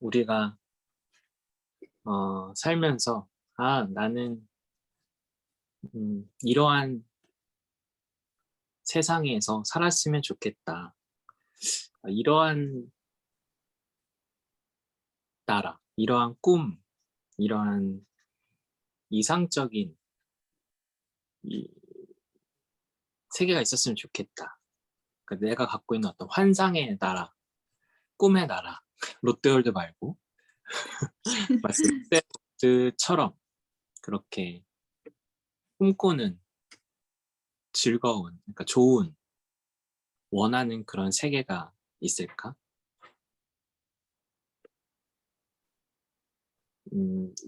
우리가 살면서 나는 이러한 세상에서 살았으면 좋겠다. 이러한 나라, 이러한 꿈, 이러한 이상적인 이 세계가 있었으면 좋겠다. 그러니까 내가 갖고 있는 어떤 환상의 나라, 꿈의 나라, 롯데월드 말고 마치 롯데월드처럼 그렇게 꿈꾸는 즐거운, 그러니까 좋은, 원하는 그런 세계가 있을까?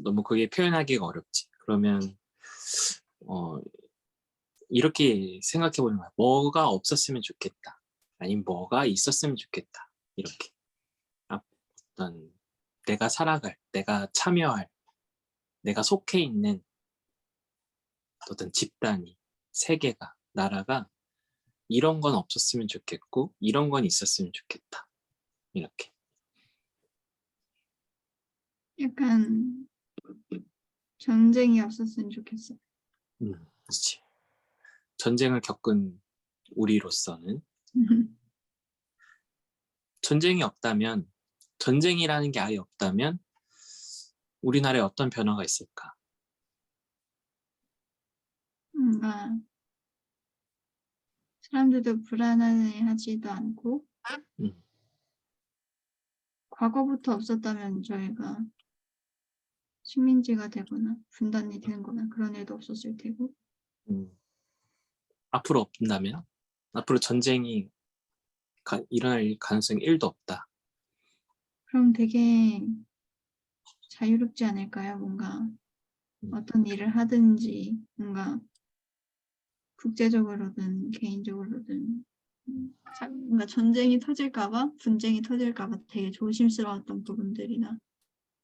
너무 그게 표현하기가 어렵지. 그러면 이렇게 생각해보는 거야. 뭐가 없었으면 좋겠다. 아니면 뭐가 있었으면 좋겠다. 이렇게. 어떤 내가 살아갈, 내가 참여할, 내가 속해 있는 어떤 집단이, 세계가, 나라가 이런 건 없었으면 좋겠고 이런 건 있었으면 좋겠다. 이렇게. 약간 전쟁이 없었으면 좋겠어. 그렇지. 전쟁을 겪은 우리로서는 전쟁이 없다면, 전쟁이라는 게 아예 없다면 우리나라에 어떤 변화가 있을까? 뭔가 사람들도 불안해하지도 않고 과거부터 없었다면 저희가 식민지가 되거나 분단이 되는 거나 그런 일도 없었을 테고 앞으로 없다면? 앞으로 전쟁이 일어날 가능성이 1도 없다. 그럼 되게 자유롭지 않을까요? 뭔가 어떤 일을 하든지 뭔가 국제적으로든 개인적으로든 뭔가 전쟁이 터질까봐 분쟁이 터질까봐 되게 조심스러웠던 부분들이나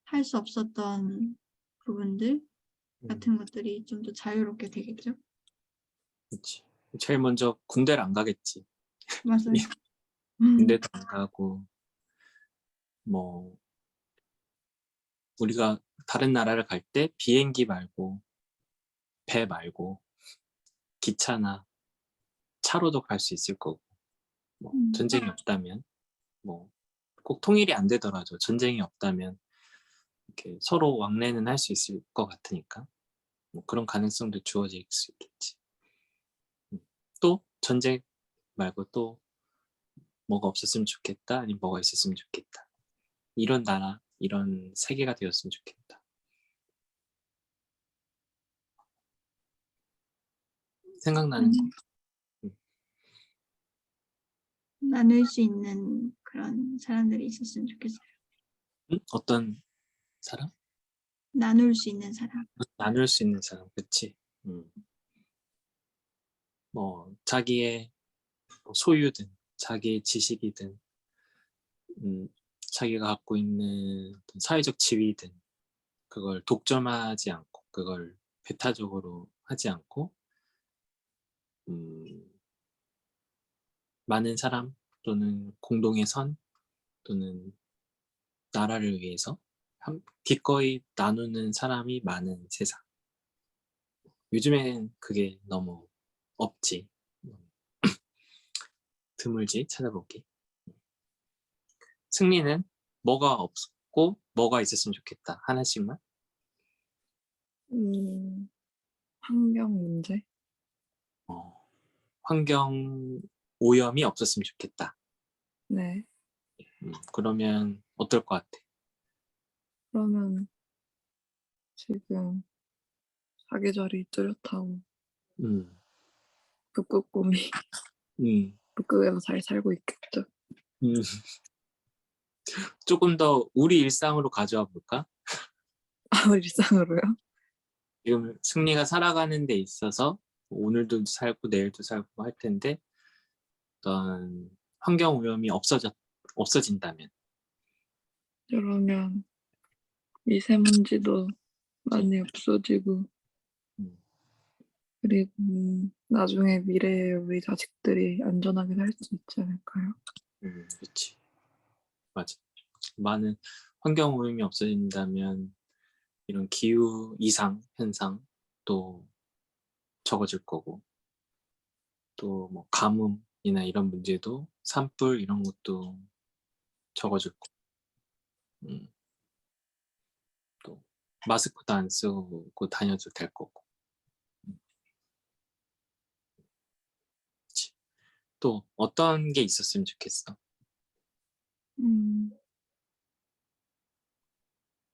할 수 없었던 부분들 같은 것들이 좀 더 자유롭게 되겠죠? 그렇지. 제일 먼저 군대를 안 가겠지. 맞아요. 군대도 안 가고 뭐 우리가 다른 나라를 갈 때 비행기 말고 배 말고 기차나 차로도 갈 수 있을 거고 뭐 전쟁이 없다면 뭐 꼭 통일이 안 되더라도 전쟁이 없다면 이렇게 서로 왕래는 할 수 있을 것 같으니까 뭐 그런 가능성도 주어질 수 있겠지. 또 전쟁 말고 또 뭐가 없었으면 좋겠다, 아니면 뭐가 있었으면 좋겠다. 이런 나라, 이런 세계가 되었으면 좋겠다. 생각나는 거. 나눌 수 있는 그런 사람들이 있었으면 좋겠어요. 어떤 사람? 나눌 수 있는 사람. 나눌 수 있는 사람, 그치? 뭐 자기의 소유든, 자기의 지식이든, 자기가 갖고 있는 어떤 사회적 지위든 그걸 독점하지 않고, 그걸 배타적으로 하지 않고, 많은 사람 또는 공동의 선 또는 나라를 위해서 기꺼이 나누는 사람이 많은 세상. 요즘엔 그게 너무 없지. 드물지 찾아보기. 승리는 뭐가 없고 뭐가 있었으면 좋겠다. 하나씩만. 환경 문제? 환경 오염이 없었으면 좋겠다. 네. 그러면 어떨 것 같아? 그러면 지금 사계절이 뚜렷하고 북극곰이 북극에서 잘 살고 있겠죠. 조금 더 우리 일상으로 가져와 볼까? 일상으로요? 지금 승리가 살아가는 데 있어서 오늘도 살고 내일도 살고 할 텐데 어떤 환경 오염이 없어진다면. 그러면 미세먼지도 많이 없어지고 그리고 나중에 미래에 우리 자식들이 안전하게 살 수 있지 않을까요? 그렇지. 맞아. 많은 환경 오염이 없어진다면 이런 기후 이상 현상도 적어질 거고, 또 뭐 가뭄이나 이런 문제도 산불 이런 것도 적어질 거고, 또 마스크도 안 쓰고 다녀도 될 거고. 그치. 또 어떤 게 있었으면 좋겠어?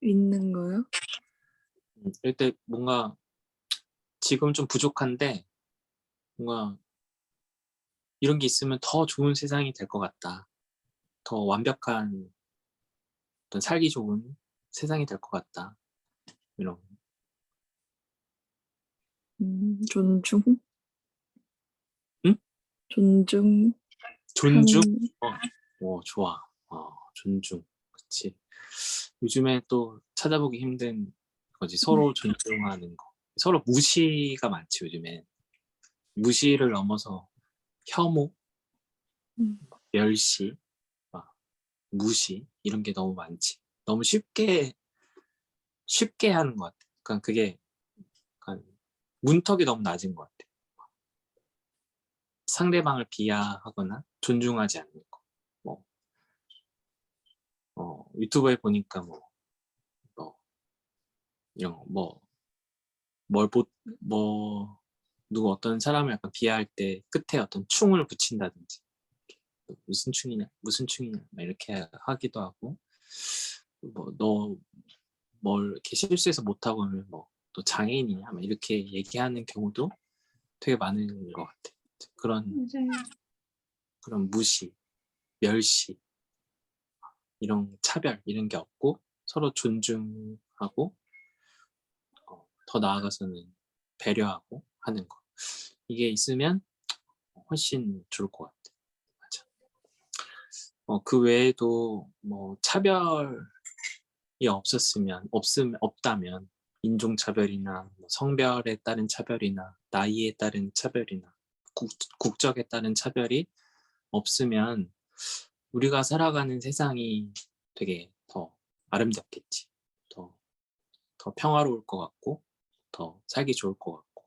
있는 거요? 이때 뭔가 지금 좀 부족한데 뭔가 이런 게 있으면 더 좋은 세상이 될 것 같다. 더 완벽한 어떤 살기 좋은 세상이 될 것 같다. 이런. 존중? 응? 존중하는, 존중? 좋아. 존중. 그치. 요즘에 또 찾아보기 힘든 거지. 서로 존중하는 거. 서로 무시가 많지, 요즘에. 무시를 넘어서 혐오, 멸시, 막 무시, 이런 게 너무 많지. 너무 쉽게 하는 것 같아. 그러니까 그게 약간 문턱이 너무 낮은 것 같아. 상대방을 비하하거나 존중하지 않는 거. 뭐, 유튜브에 보니까 뭐, 이런 거, 누구 어떤 사람을 약간 비하할 때 끝에 어떤 충을 붙인다든지, 무슨 충이냐, 막 이렇게 하기도 하고, 너 뭘 이렇게 실수해서 못하고 하면 또 장애인이냐, 막 이렇게 얘기하는 경우도 되게 많은 것 같아. 맞아요. 그런 무시, 멸시, 이런 차별, 이런 게 없고, 서로 존중하고, 더 나아가서는 배려하고 하는 거. 이게 있으면 훨씬 좋을 것 같아. 맞아. 그 외에도 차별이 없다면 인종차별이나 성별에 따른 차별이나 나이에 따른 차별이나 국적에 따른 차별이 없으면 우리가 살아가는 세상이 되게 더 아름답겠지. 더 평화로울 것 같고, 더 살기 좋을 것 같고,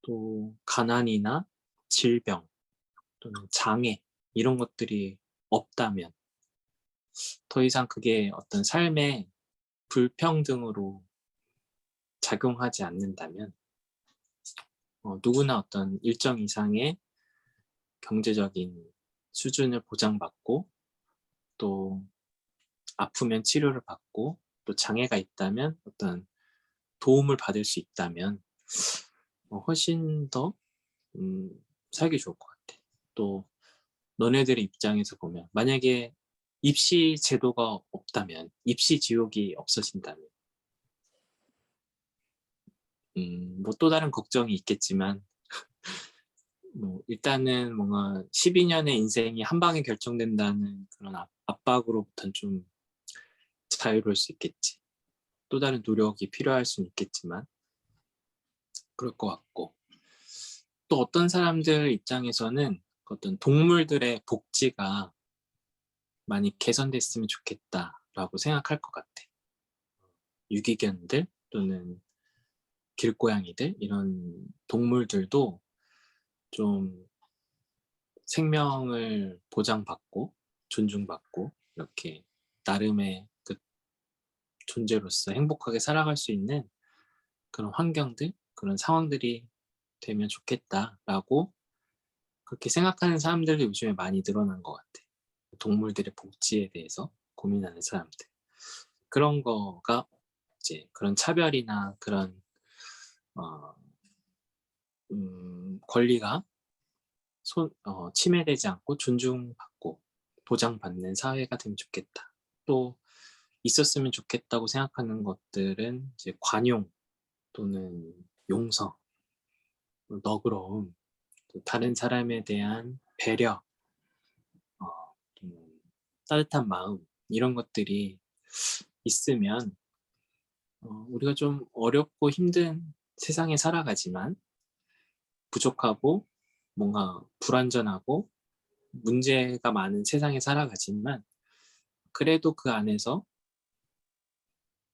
또 가난이나 질병 또는 장애 이런 것들이 없다면 더 이상 그게 어떤 삶의 불평등으로 작용하지 않는다면 누구나 어떤 일정 이상의 경제적인 수준을 보장받고, 또 아프면 치료를 받고, 또 장애가 있다면 어떤 도움을 받을 수 있다면 훨씬 더 살기 좋을 것 같아. 또 너네들의 입장에서 보면 만약에 입시 제도가 없다면, 입시 지옥이 없어진다면, 또 다른 걱정이 있겠지만, 일단은 뭔가 12년의 인생이 한 방에 결정된다는 그런 압박으로부터는 좀 자유로울 수 있겠지. 또 다른 노력이 필요할 수는 있겠지만, 그럴 것 같고. 또 어떤 사람들 입장에서는 어떤 동물들의 복지가 많이 개선됐으면 좋겠다라고 생각할 것 같아. 유기견들 또는 길고양이들 이런 동물들도 좀 생명을 보장받고 존중받고 이렇게 나름의 그 존재로서 행복하게 살아갈 수 있는 그런 환경들, 그런 상황들이 되면 좋겠다라고 그렇게 생각하는 사람들이 요즘에 많이 늘어난 것 같아. 동물들의 복지에 대해서 고민하는 사람들. 그런 거가 이제 그런 차별이나 그런 어, 권리가 침해되지 않고 존중받고 보장받는 사회가 되면 좋겠다. 또 있었으면 좋겠다고 생각하는 것들은 이제 관용 또는 용서, 너그러움, 또 다른 사람에 대한 배려, 어, 따뜻한 마음 이런 것들이 있으면 우리가 좀 어렵고 힘든 세상에 살아가지만 부족하고 뭔가 불완전하고 문제가 많은 세상에 살아가지만 그래도 그 안에서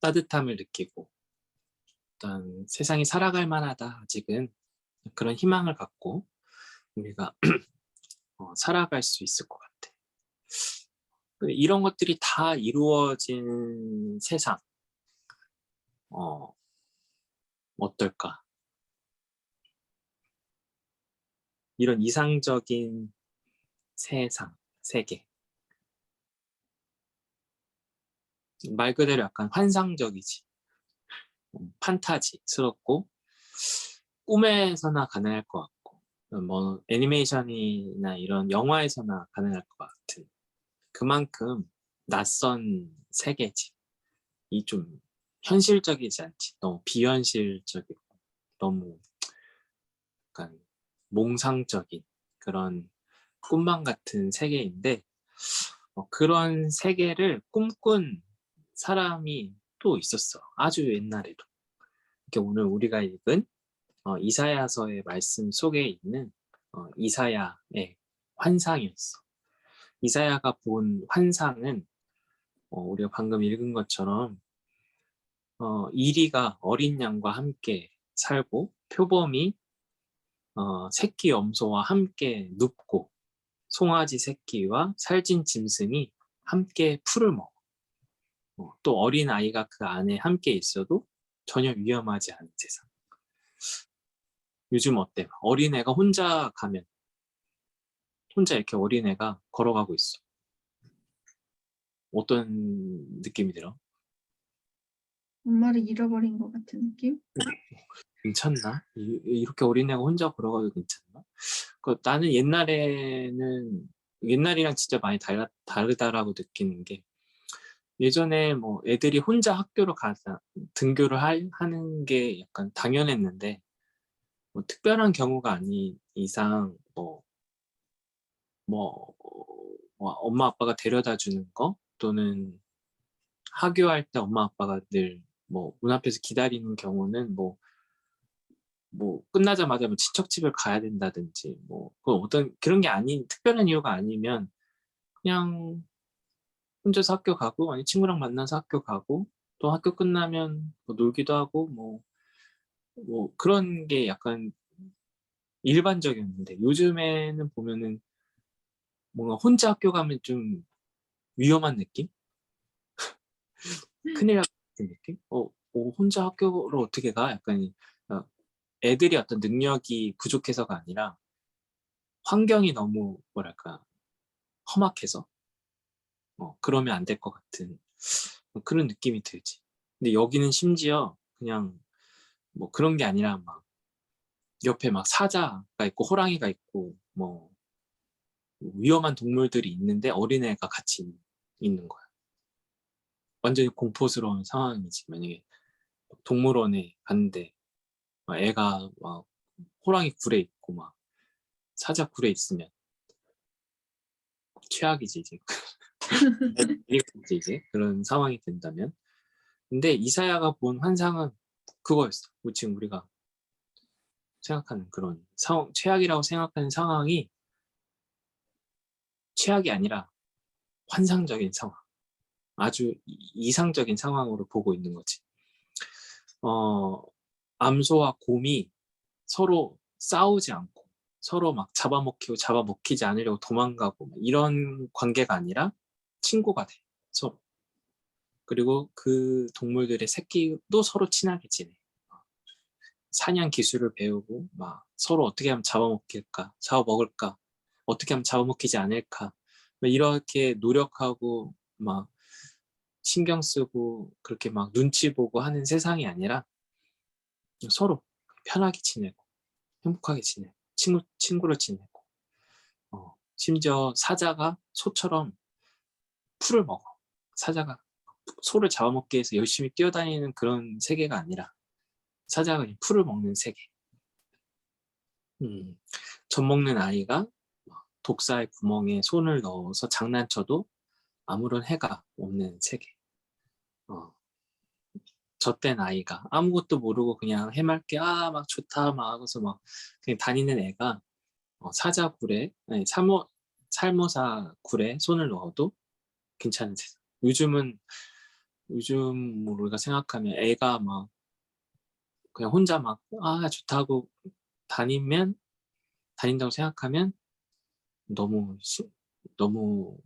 따뜻함을 느끼고 어떤 세상이 살아갈 만하다 아직은 그런 희망을 갖고 우리가 살아갈 수 있을 것 같아. 이런 것들이 다 이루어진 세상 어떨까? 이런 이상적인 세상, 세계. 말 그대로 약간 환상적이지. 판타지스럽고 꿈에서나 가능할 것 같고 뭐 애니메이션이나 이런 영화에서나 가능할 것 같은 그만큼 낯선 세계지. 이 좀 현실적이지 않지. 너무 비현실적이고 너무 약간 몽상적인 그런 꿈만 같은 세계인데 그런 세계를 꿈꾼 사람이 또 있었어. 아주 옛날에도. 이렇게 오늘 우리가 읽은 이사야서의 말씀 속에 있는 이사야의 환상이었어. 이사야가 본 환상은 우리가 방금 읽은 것처럼 이리가 어린 양과 함께 살고 표범이 새끼 염소와 함께 눕고 송아지 새끼와 살찐 짐승이 함께 풀을 먹어. 또 어린 아이가 그 안에 함께 있어도 전혀 위험하지 않은 세상. 요즘 어때? 어린애가 혼자 가면 혼자 이렇게 어린애가 걸어가고 있어. 어떤 느낌이 들어? 엄마를 잃어버린 것 같은 느낌? 괜찮나? 이렇게 어린애가 혼자 걸어가도 괜찮나? 나는 옛날이랑 진짜 많이 다르다라고 느끼는 게 예전에 뭐 애들이 혼자 학교를 가서 등교를 하는 게 약간 당연했는데 뭐 특별한 경우가 아닌 이상 뭐, 엄마 아빠가 데려다 주는 거 또는 하교할 때 엄마 아빠가 늘 뭐 문 앞에서 기다리는 경우는 뭐 끝나자마자 뭐 친척집을 가야 된다든지 뭐 어떤 그런 게 아닌 특별한 이유가 아니면 그냥 혼자서 학교 가고 아니 친구랑 만나서 학교 가고 또 학교 끝나면 뭐 놀기도 하고 뭐 그런 게 약간 일반적이었는데 요즘에는 보면은 뭔가 혼자 학교 가면 좀 위험한 느낌? 큰일 날 같은 느낌? 혼자 학교를 어떻게 가? 약간 애들이 어떤 능력이 부족해서가 아니라 환경이 너무 뭐랄까 험악해서 그러면 안 될 것 같은 그런 느낌이 들지. 근데 여기는 심지어 그냥 뭐 그런 게 아니라 막 옆에 막 사자가 있고 호랑이가 있고 뭐 위험한 동물들이 있는데 어린애가 같이 있는 거야. 완전히 공포스러운 상황이지. 만약에 동물원에 갔는데 막 애가 막 호랑이 굴에 있고 막 사자 굴에 있으면 최악이지 이제. 이제 그런 상황이 된다면. 근데 이사야가 본 환상은 그거였어. 지금 우리가 생각하는 그런 상황, 최악이라고 생각하는 상황이 최악이 아니라 환상적인 상황. 아주 이상적인 상황으로 보고 있는 거지. 암소와 곰이 서로 싸우지 않고 서로 막 잡아먹히지 않으려고 도망가고 이런 관계가 아니라 친구가 돼. 서로. 그리고 그 동물들의 새끼도 서로 친하게 지내. 사냥 기술을 배우고 막 서로 어떻게 하면 잡아먹을까, 어떻게 하면 잡아먹히지 않을까, 이렇게 노력하고 막 신경 쓰고 그렇게 막 눈치 보고 하는 세상이 아니라 서로 편하게 지내고 행복하게 지내고 친구로 지내고 심지어 사자가 소처럼 풀을 먹어. 사자가 소를 잡아먹기 위해서 열심히 뛰어다니는 그런 세계가 아니라 사자가 그냥 풀을 먹는 세계. 젖 먹는 아이가 독사의 구멍에 손을 넣어서 장난쳐도 아무런 해가 없는 세계. 젖된 아이가 아무것도 모르고 그냥 해맑게 막 좋다 막 하고서 막 그냥 다니는 애가 사자 굴에 아니 살모사 굴에 손을 넣어도 괜찮은 세상. 요즘은 요즘 우리가 생각하면 애가 막 그냥 혼자 막 좋다고 다닌다고 생각하면 너무 너무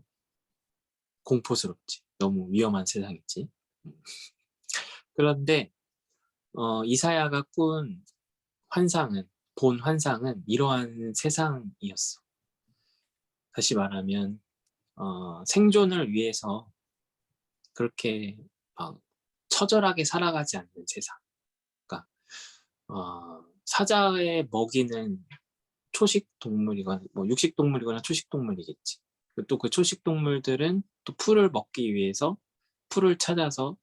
공포스럽지. 너무 위험한 세상이지. 그런데 이사야가 꾼 본 환상은 이러한 세상이었어. 다시 말하면 생존을 위해서 그렇게 막 처절하게 살아가지 않는 세상. 그러니까 사자에 먹이는 초식 동물이거나 뭐 육식 동물이거나 초식 동물이겠지. 또 그 초식 동물들은 또 풀을 먹기 위해서 풀을 찾아서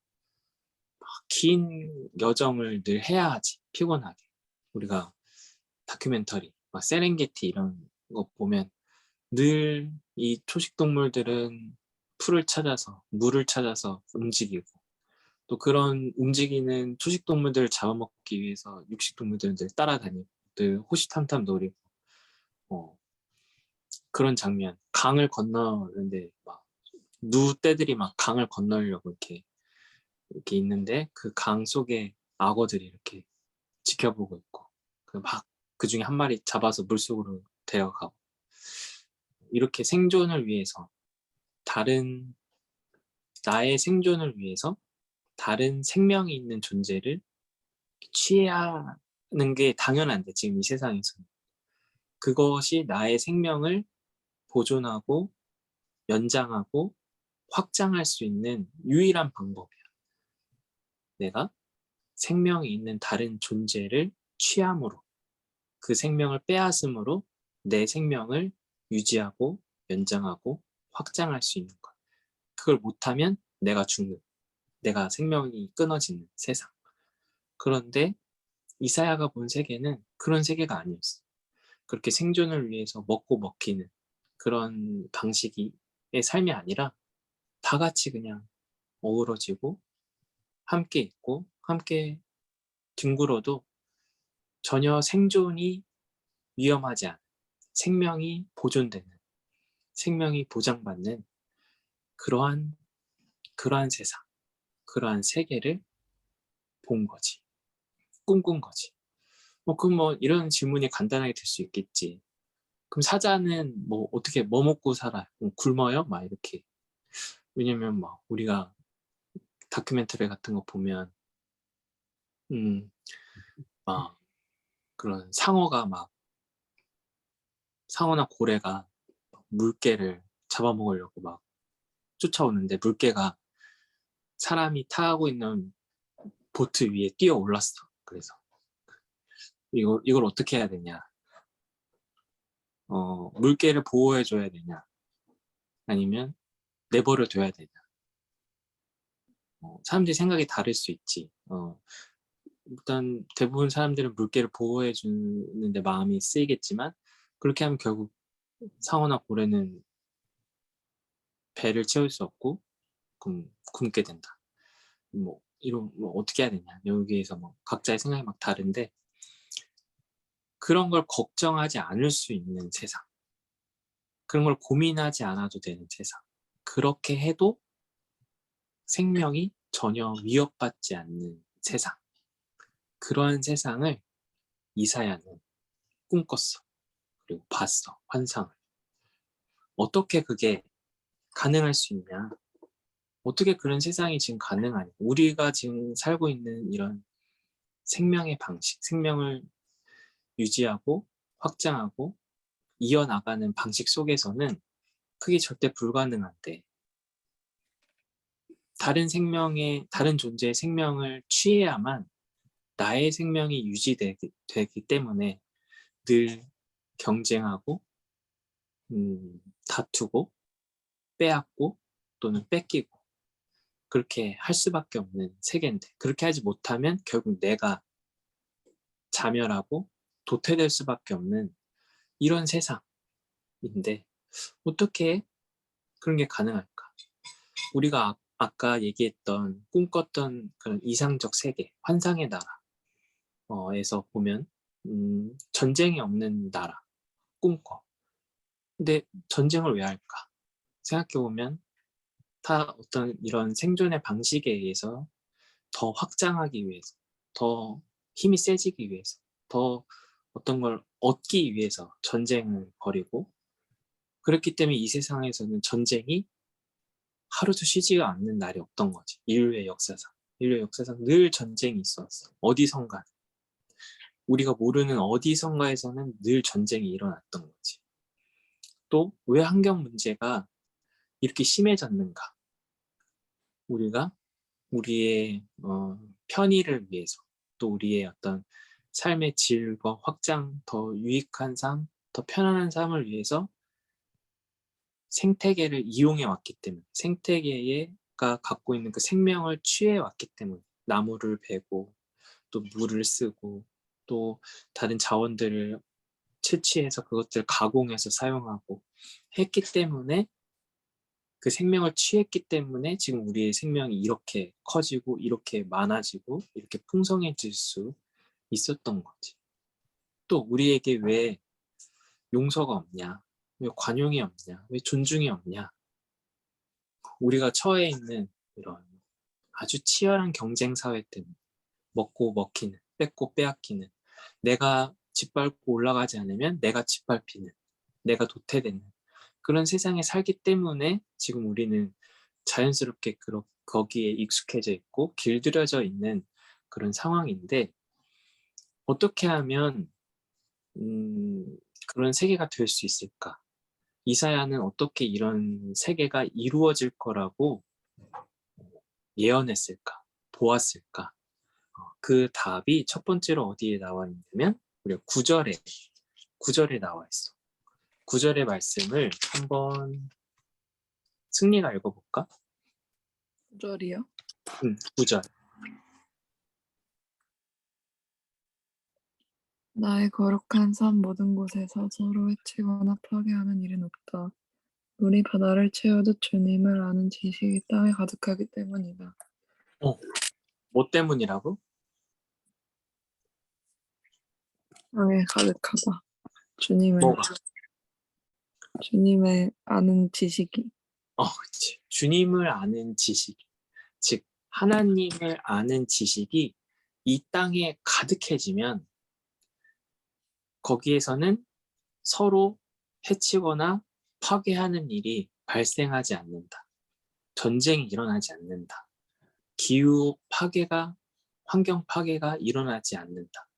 긴 여정을 늘 해야 하지. 피곤하게. 우리가 다큐멘터리, 막 세렝게티 이런 거 보면 늘 이 초식 동물들은 풀을 찾아서 물을 찾아서 움직이고, 또 그런 움직이는 초식 동물들을 잡아먹기 위해서 육식 동물들은 늘 따라다니고 늘 호시탐탐 노리고 그런 장면. 강을 건너는데 막 누떼들이 막 강을 건너려고 이렇게 있는데 그 강 속에 악어들이 이렇게 지켜보고 있고 그 중에 한 마리 잡아서 물속으로 데려가고, 이렇게 생존을 위해서 나의 생존을 위해서 다른 생명이 있는 존재를 취하는 게 당연한데, 지금 이 세상에서는 그것이 나의 생명을 보존하고 연장하고 확장할 수 있는 유일한 방법이야. 내가 생명이 있는 다른 존재를 취함으로, 그 생명을 빼앗음으로 내 생명을 유지하고 연장하고 확장할 수 있는 것. 그걸 못하면 내가 죽는, 내가 생명이 끊어지는 세상. 그런데 이사야가 본 세계는 그런 세계가 아니었어. 그렇게 생존을 위해서 먹고 먹히는 그런 방식의 삶이 아니라 다 같이 그냥 어우러지고 함께 있고 함께 뒹굴어도 전혀 생존이 위험하지 않은, 생명이 보존되는, 생명이 보장받는 그러한 세상, 그러한 세계를 본 거지. 꿈꾼 거지. 그럼 뭐 이런 질문이 간단하게 들 수 있겠지. 그럼 사자는 뭐 어떻게 뭐 먹고 살아요? 굶어요? 막 이렇게. 왜냐면 막 우리가 다큐멘터리 같은 거 보면 막 그런 상어나 고래가 물개를 잡아먹으려고 막 쫓아오는데 물개가 사람이 타고 있는 보트 위에 뛰어 올랐어. 그래서 이걸 어떻게 해야 되냐? 물개를 보호해 줘야 되냐? 아니면 내버려 둬야 되냐? 사람들이 생각이 다를 수 있지. 일단 대부분 사람들은 물개를 보호해 주는데 마음이 쓰이겠지만, 그렇게 하면 결국 상어나 고래는 배를 채울 수 없고 굶게 된다. 뭐 어떻게 해야 되냐? 여기에서 뭐 각자의 생각이 막 다른데, 그런 걸 걱정하지 않을 수 있는 세상, 그런 걸 고민하지 않아도 되는 세상, 그렇게 해도 생명이 전혀 위협받지 않는 세상, 그러한 세상을 이사야는 꿈꿨어. 그리고 봤어, 환상을. 어떻게 그게 가능할 수 있냐? 어떻게 그런 세상이 지금 가능하냐? 우리가 지금 살고 있는 이런 생명의 방식, 생명을 유지하고 확장하고 이어나가는 방식 속에서는 그게 절대 불가능한데, 다른 존재의 생명을 취해야만 나의 생명이 유지되기 때문에 늘 경쟁하고 다투고 빼앗고 또는 뺏기고 그렇게 할 수밖에 없는 세계인데, 그렇게 하지 못하면 결국 내가 자멸하고 도태될 수밖에 없는 이런 세상인데, 어떻게 그런 게 가능할까? 우리가 아까 얘기했던 꿈꿨던 그런 이상적 세계, 환상의 나라에서 보면 전쟁이 없는 나라 꿈꿔. 근데 전쟁을 왜 할까? 생각해보면 어떤 이런 생존의 방식에 의해서 더 확장하기 위해서, 더 힘이 세지기 위해서, 더 어떤 걸 얻기 위해서 전쟁을 벌이고, 그렇기 때문에 이 세상에서는 전쟁이 하루도 쉬지가 않는 날이 없던 거지. 인류의 역사상 늘 전쟁이 있었어. 어디선가. 우리가 모르는 어디선가에서는 늘 전쟁이 일어났던 거지. 또 왜 환경 문제가 이렇게 심해졌는가? 우리가 우리의 편의를 위해서, 또 우리의 어떤 삶의 질과 확장, 더 유익한 삶, 더 편안한 삶을 위해서 생태계를 이용해 왔기 때문에, 생태계가 갖고 있는 그 생명을 취해 왔기 때문에, 나무를 베고 또 물을 쓰고 또 다른 자원들을 채취해서 그것들을 가공해서 사용하고 했기 때문에, 그 생명을 취했기 때문에 지금 우리의 생명이 이렇게 커지고 이렇게 많아지고 이렇게 풍성해질 수 있었던 거지. 또 우리에게 왜 용서가 없냐? 왜 관용이 없냐? 왜 존중이 없냐? 우리가 처해 있는 이런 아주 치열한 경쟁 사회 때문에, 먹고 먹히는, 뺏고 빼앗기는, 내가 짓밟고 올라가지 않으면 내가 짓밟히는, 내가 도태되는 그런 세상에 살기 때문에 지금 우리는 자연스럽게 거기에 익숙해져 있고 길들여져 있는 그런 상황인데, 어떻게 하면 그런 세계가 될 수 있을까? 이사야는 어떻게 이런 세계가 이루어질 거라고 예언했을까? 보았을까? 그 답이 첫 번째로 어디에 나와 있냐면 우리가 9절에 나와 있어. 9절의 말씀을 한번 승리가 읽어볼까? 9절이요? 9절. 나의 거룩한 산 모든 곳에서 서로 해치거나 파괴하는 일은 없다. 물이 바다를 채워도 주님을 아는 지식이 땅에 가득하기 때문이다. 뭐 때문이라고? 땅에 가득하다. 뭐가? 주님의 아는 지식이. 그치. 주님을 아는 지식, 즉 하나님을 아는 지식이 이 땅에 가득해지면 거기에서는 서로 해치거나 파괴하는 일이 발생하지 않는다. 전쟁이 일어나지 않는다. 기후 파괴가, 환경 파괴가 일어나지 않는다.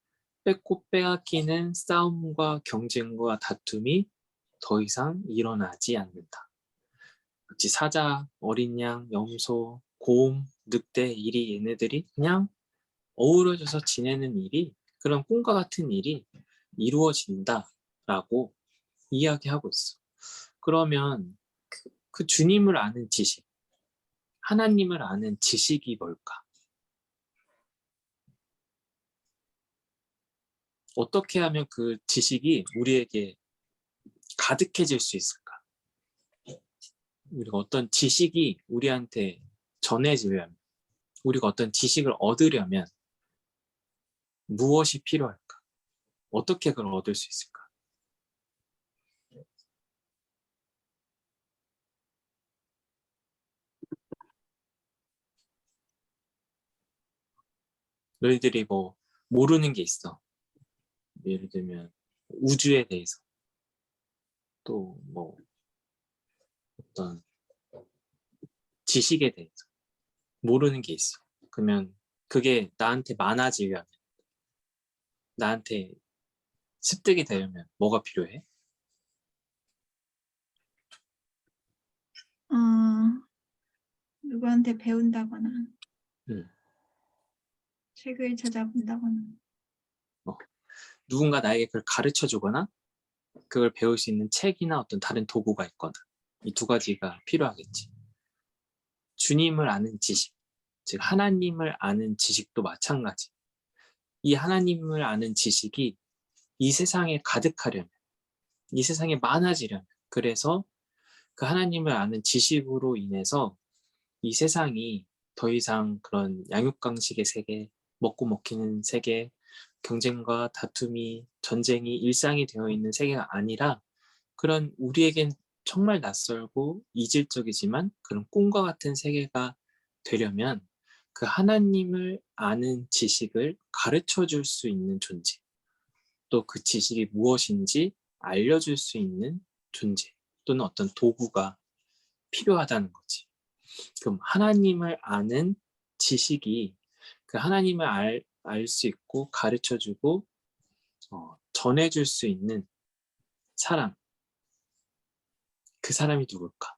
뺏고 빼앗기는 싸움과 경쟁과 다툼이 더 이상 일어나지 않는다. 마치 사자, 어린 양, 염소, 곰, 늑대, 이리 얘네들이 그냥 어우러져서 지내는 일이, 그런 꿈과 같은 일이 이루어진다라고 이야기하고 있어. 그러면 그 주님을 아는 지식, 하나님을 아는 지식이 뭘까? 어떻게 하면 그 지식이 우리에게 가득해질 수 있을까? 우리가 어떤 지식이 우리한테 전해지려면, 우리가 어떤 지식을 얻으려면 무엇이 필요할까? 어떻게 그걸 얻을 수 있을까? 너희들이 뭐 모르는 게 있어. 예를 들면 우주에 대해서, 또 뭐 어떤 지식에 대해서 모르는 게 있어. 그러면 그게 나한테 많아지려면, 나한테 습득이 되려면 뭐가 필요해? 누구한테 배운다거나 음. 책을 찾아본다거나. 누군가 나에게 그걸 가르쳐 주거나 그걸 배울 수 있는 책이나 어떤 다른 도구가 있거나, 이 두 가지가 필요하겠지. 주님을 아는 지식, 즉 하나님을 아는 지식도 마찬가지. 이 하나님을 아는 지식이 이 세상에 가득하려면, 이 세상에 많아지려면, 그래서 그 하나님을 아는 지식으로 인해서 이 세상이 더 이상 그런 양육강식의 세계, 먹고 먹히는 세계, 경쟁과 다툼이, 전쟁이 일상이 되어 있는 세계가 아니라, 그런 우리에겐 정말 낯설고 이질적이지만 그런 꿈과 같은 세계가 되려면 그 하나님을 아는 지식을 가르쳐 줄 수 있는 존재, 또 그 지식이 무엇인지 알려줄 수 있는 존재 또는 어떤 도구가 필요하다는 거지. 그럼 하나님을 아는 지식이 그 하나님을 알 수 있고 가르쳐주고 전해줄 수 있는 사람, 그 사람이 누굴까?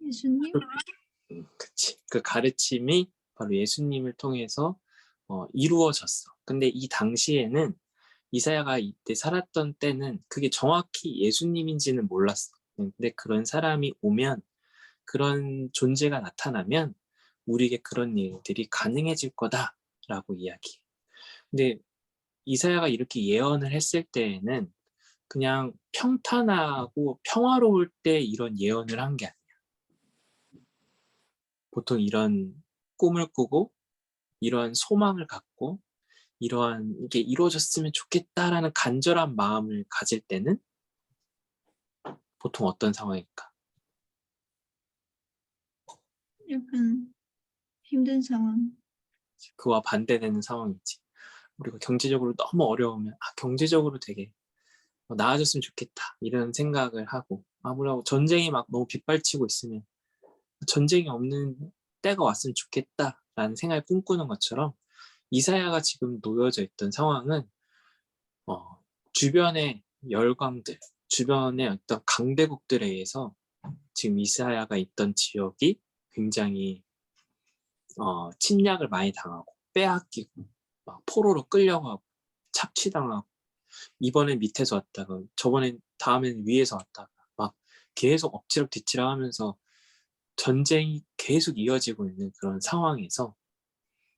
예수님? 그치. 그 가르침이 바로 예수님을 통해서 이루어졌어. 근데 이 당시에는 이사야가 이때 살았던 때는 그게 정확히 예수님인지는 몰랐어. 근데 그런 사람이 오면, 그런 존재가 나타나면 우리에게 그런 일들이 가능해질 거다라고 이야기해. 근데 이사야가 이렇게 예언을 했을 때에는 그냥 평탄하고 평화로울 때 이런 예언을 한 게 아니야. 보통 이런 꿈을 꾸고 이러한 소망을 갖고 이러한 이게 이루어졌으면 좋겠다라는 간절한 마음을 가질 때는 보통 어떤 상황일까? 약간 힘든 상황. 그와 반대되는 상황이지. 우리가 경제적으로 너무 어려우면 경제적으로 되게 나아졌으면 좋겠다 이런 생각을 하고, 아무래도 전쟁이 막 너무 빗발치고 있으면 전쟁이 없는 때가 왔으면 좋겠다라는 생각을 꿈꾸는 것처럼, 이사야가 지금 놓여져 있던 상황은 주변의 열강들, 주변의 어떤 강대국들에 의해서 지금 이사야가 있던 지역이 굉장히 침략을 많이 당하고 빼앗기고 막 포로로 끌려가고 착취당하고, 이번엔 밑에서 왔다가 저번엔 다음엔 위에서 왔다가 막 계속 엎치락 뒤치락 하면서 전쟁이 계속 이어지고 있는 그런 상황에서,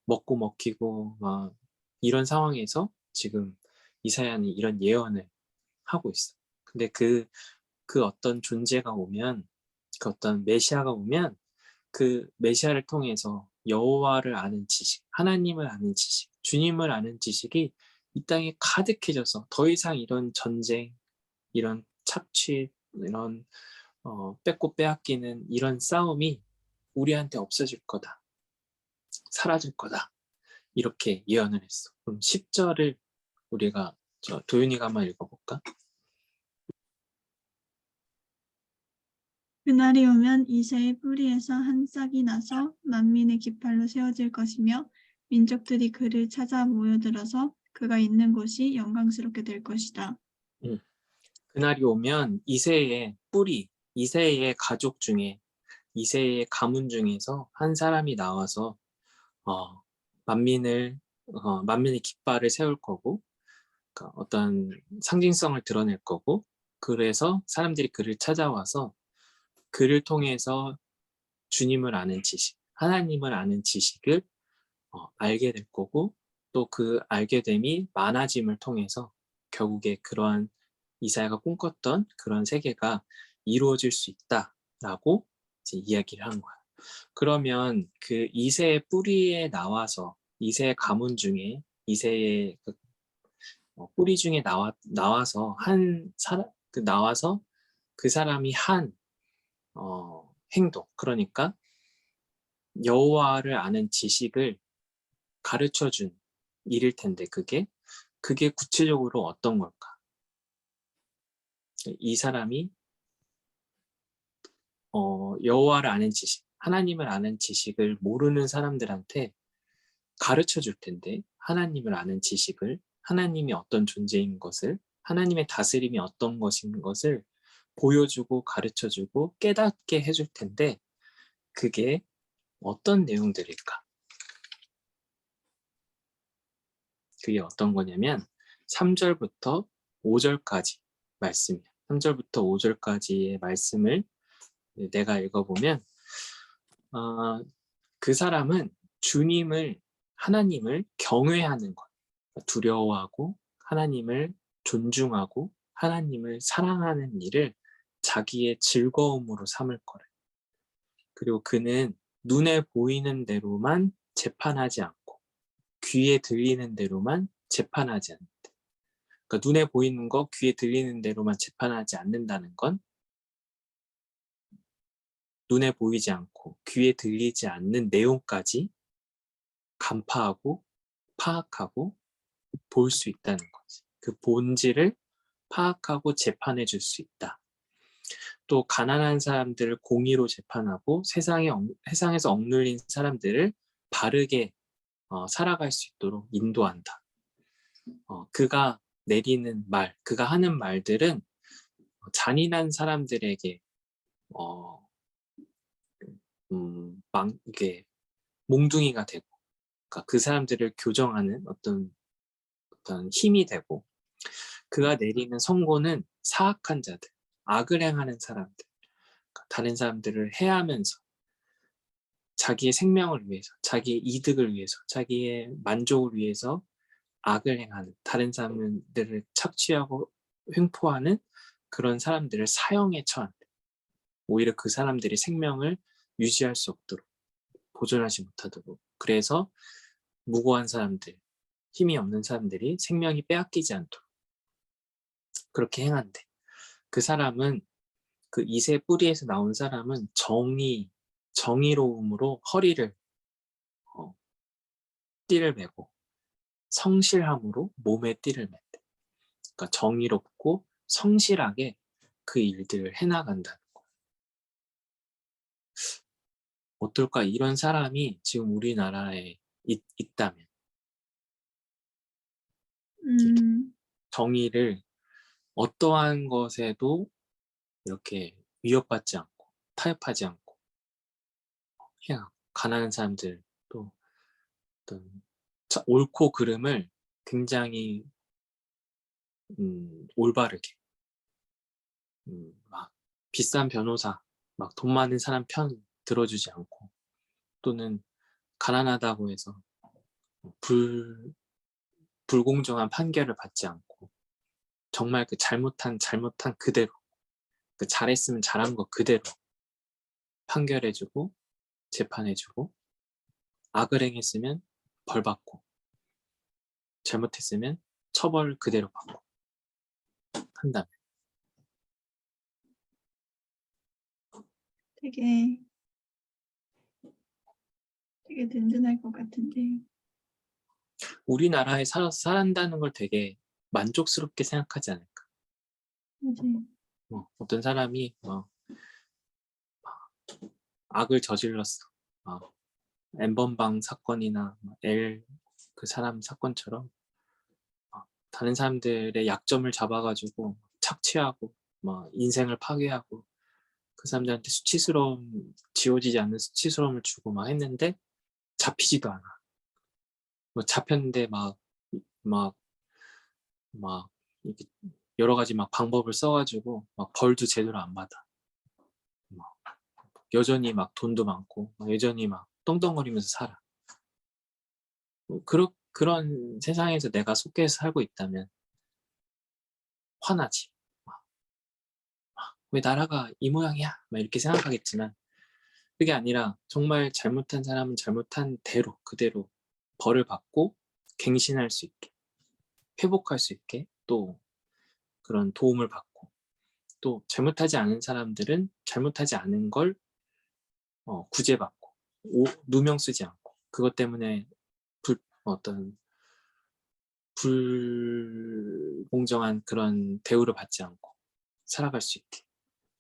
먹고 먹히고 막 이런 상황에서 지금 이사야는 이런 예언을 하고 있어. 근데 그 어떤 존재가 오면, 그 어떤 메시아가 오면 그 메시아를 통해서 여호와를 아는 지식, 하나님을 아는 지식, 주님을 아는 지식이 이 땅에 가득해져서 더 이상 이런 전쟁, 이런 착취, 이런 뺏고 빼앗기는 이런 싸움이 우리한테 없어질 거다, 사라질 거다, 이렇게 예언을 했어. 그럼 10절을 우리가 도윤이가 한번 읽어볼까? 그날이 오면 이새의 뿌리에서 한 싹이 나서 만민의 깃발로 세워질 것이며 민족들이 그를 찾아 모여들어서 그가 있는 곳이 영광스럽게 될 것이다. 그날이 오면 이새의 뿌리, 이새의 가족 중에, 이새의 가문 중에서 한 사람이 나와서 만민을 만민의 깃발을 세울 거고, 그러니까 어떤 상징성을 드러낼 거고, 그래서 사람들이 그를 찾아와서 그를 통해서 주님을 아는 지식, 하나님을 아는 지식을 알게 될 거고, 또 그 알게 됨이 많아짐을 통해서 결국에 그러한 이사야가 꿈꿨던 그런 세계가 이루어질 수 있다라고 이제 이야기를 한 거야. 그러면 그 이새의 뿌리에 나와서, 이새의 가문 중에, 이새의 뿌리 중에 나와서 한 사람, 나와서 그 사람이 한 행동, 그러니까 여호와를 아는 지식을 가르쳐 준 일일 텐데, 그게 구체적으로 어떤 걸까? 이 사람이 여호와를 아는 지식, 하나님을 아는 지식을 모르는 사람들한테 가르쳐 줄 텐데, 하나님을 아는 지식을, 하나님이 어떤 존재인 것을, 하나님의 다스림이 어떤 것인 것을 보여주고 가르쳐주고 깨닫게 해줄 텐데, 그게 어떤 내용들일까? 그게 어떤 거냐면 3절부터 5절까지 말씀이야. 3절부터 5절까지의 말씀을 내가 읽어보면 그 사람은 주님을, 하나님을 경외하는 것, 두려워하고 하나님을 존중하고 하나님을 사랑하는 일을 자기의 즐거움으로 삼을 거래. 그리고 그는 눈에 보이는 대로만 재판하지 않고 귀에 들리는 대로만 재판하지 않는데, 그러니까 눈에 보이는 거, 귀에 들리는 대로만 재판하지 않는다는 건 눈에 보이지 않고 귀에 들리지 않는 내용까지 간파하고 파악하고 볼 수 있다는 거지. 그 본질을 파악하고 재판해 줄 수 있다. 또 가난한 사람들을 공의로 재판하고 세상에서 억눌린 사람들을 바르게 살아갈 수 있도록 인도한다. 그가 내리는 말, 그가 하는 말들은 잔인한 사람들에게 이게 몽둥이가 되고, 그러니까 그 사람들을 교정하는 어떤 힘이 되고, 그가 내리는 선고는 사악한 자들, 악을 행하는 사람들, 그러니까 다른 사람들을 해하면서 자기의 생명을 위해서, 자기의 이득을 위해서, 자기의 만족을 위해서 악을 행하는, 다른 사람들을 착취하고 횡포하는 그런 사람들을 사형에 처한다. 오히려 그 사람들이 생명을 유지할 수 없도록, 보존하지 못하도록. 그래서 무고한 사람들, 힘이 없는 사람들이 생명이 빼앗기지 않도록 그렇게 행한대. 그 사람은, 그 이세 뿌리에서 나온 사람은 정의로움으로 띠를 매고 성실함으로 몸에 띠를 맸대. 그러니까 정의롭고 성실하게 그 일들을 해나간다는 거. 어떨까? 이런 사람이 지금 우리나라에 있다면 정의를 어떠한 것에도 이렇게 위협받지 않고 타협하지 않고 그냥 가난한 사람들 또 어떤 옳고 그름을 굉장히 올바르게 막 비싼 변호사 막 돈 많은 사람 편 들어주지 않고 또는 가난하다고 해서 불공정한 판결을 받지 않고 정말 그 잘못한 그대로 그 잘했으면 잘한 거 그대로 판결해주고 재판해주고 악을 행했으면 벌 받고 잘못했으면 처벌 그대로 받고 한다면 되게 든든할 것 같은데. 우리나라에 살아다는 걸 되게 만족스럽게 생각하지 않을까. 맞아요. 어떤 사람이 악을 저질렀어. 엠번방 사건이나 그 사람 사건처럼 다른 사람들의 약점을 잡아가지고 착취하고 인생을 파괴하고 그 사람들한테 지워지지 않는 수치스러움을 주고 막 했는데 잡히지도 않아. 잡혔는데 이렇게 여러 가지 방법을 써가지고 벌도 제대로 안 받아. 여전히 돈도 많고 여전히 떵떵거리면서 살아. 그런 세상에서 내가 속해서 살고 있다면 화나지. 왜 나라가 이 모양이야? 이렇게 생각하겠지만 그게 아니라 정말 잘못한 사람은 잘못한 대로 그대로 벌을 받고 갱신할 수 있게 회복할 수 있게 또 그런 도움을 받고 또 잘못하지 않은 사람들은 잘못하지 않은 걸 구제받고 누명 쓰지 않고 그것 때문에 어떤 불공정한 그런 대우를 받지 않고 살아갈 수 있게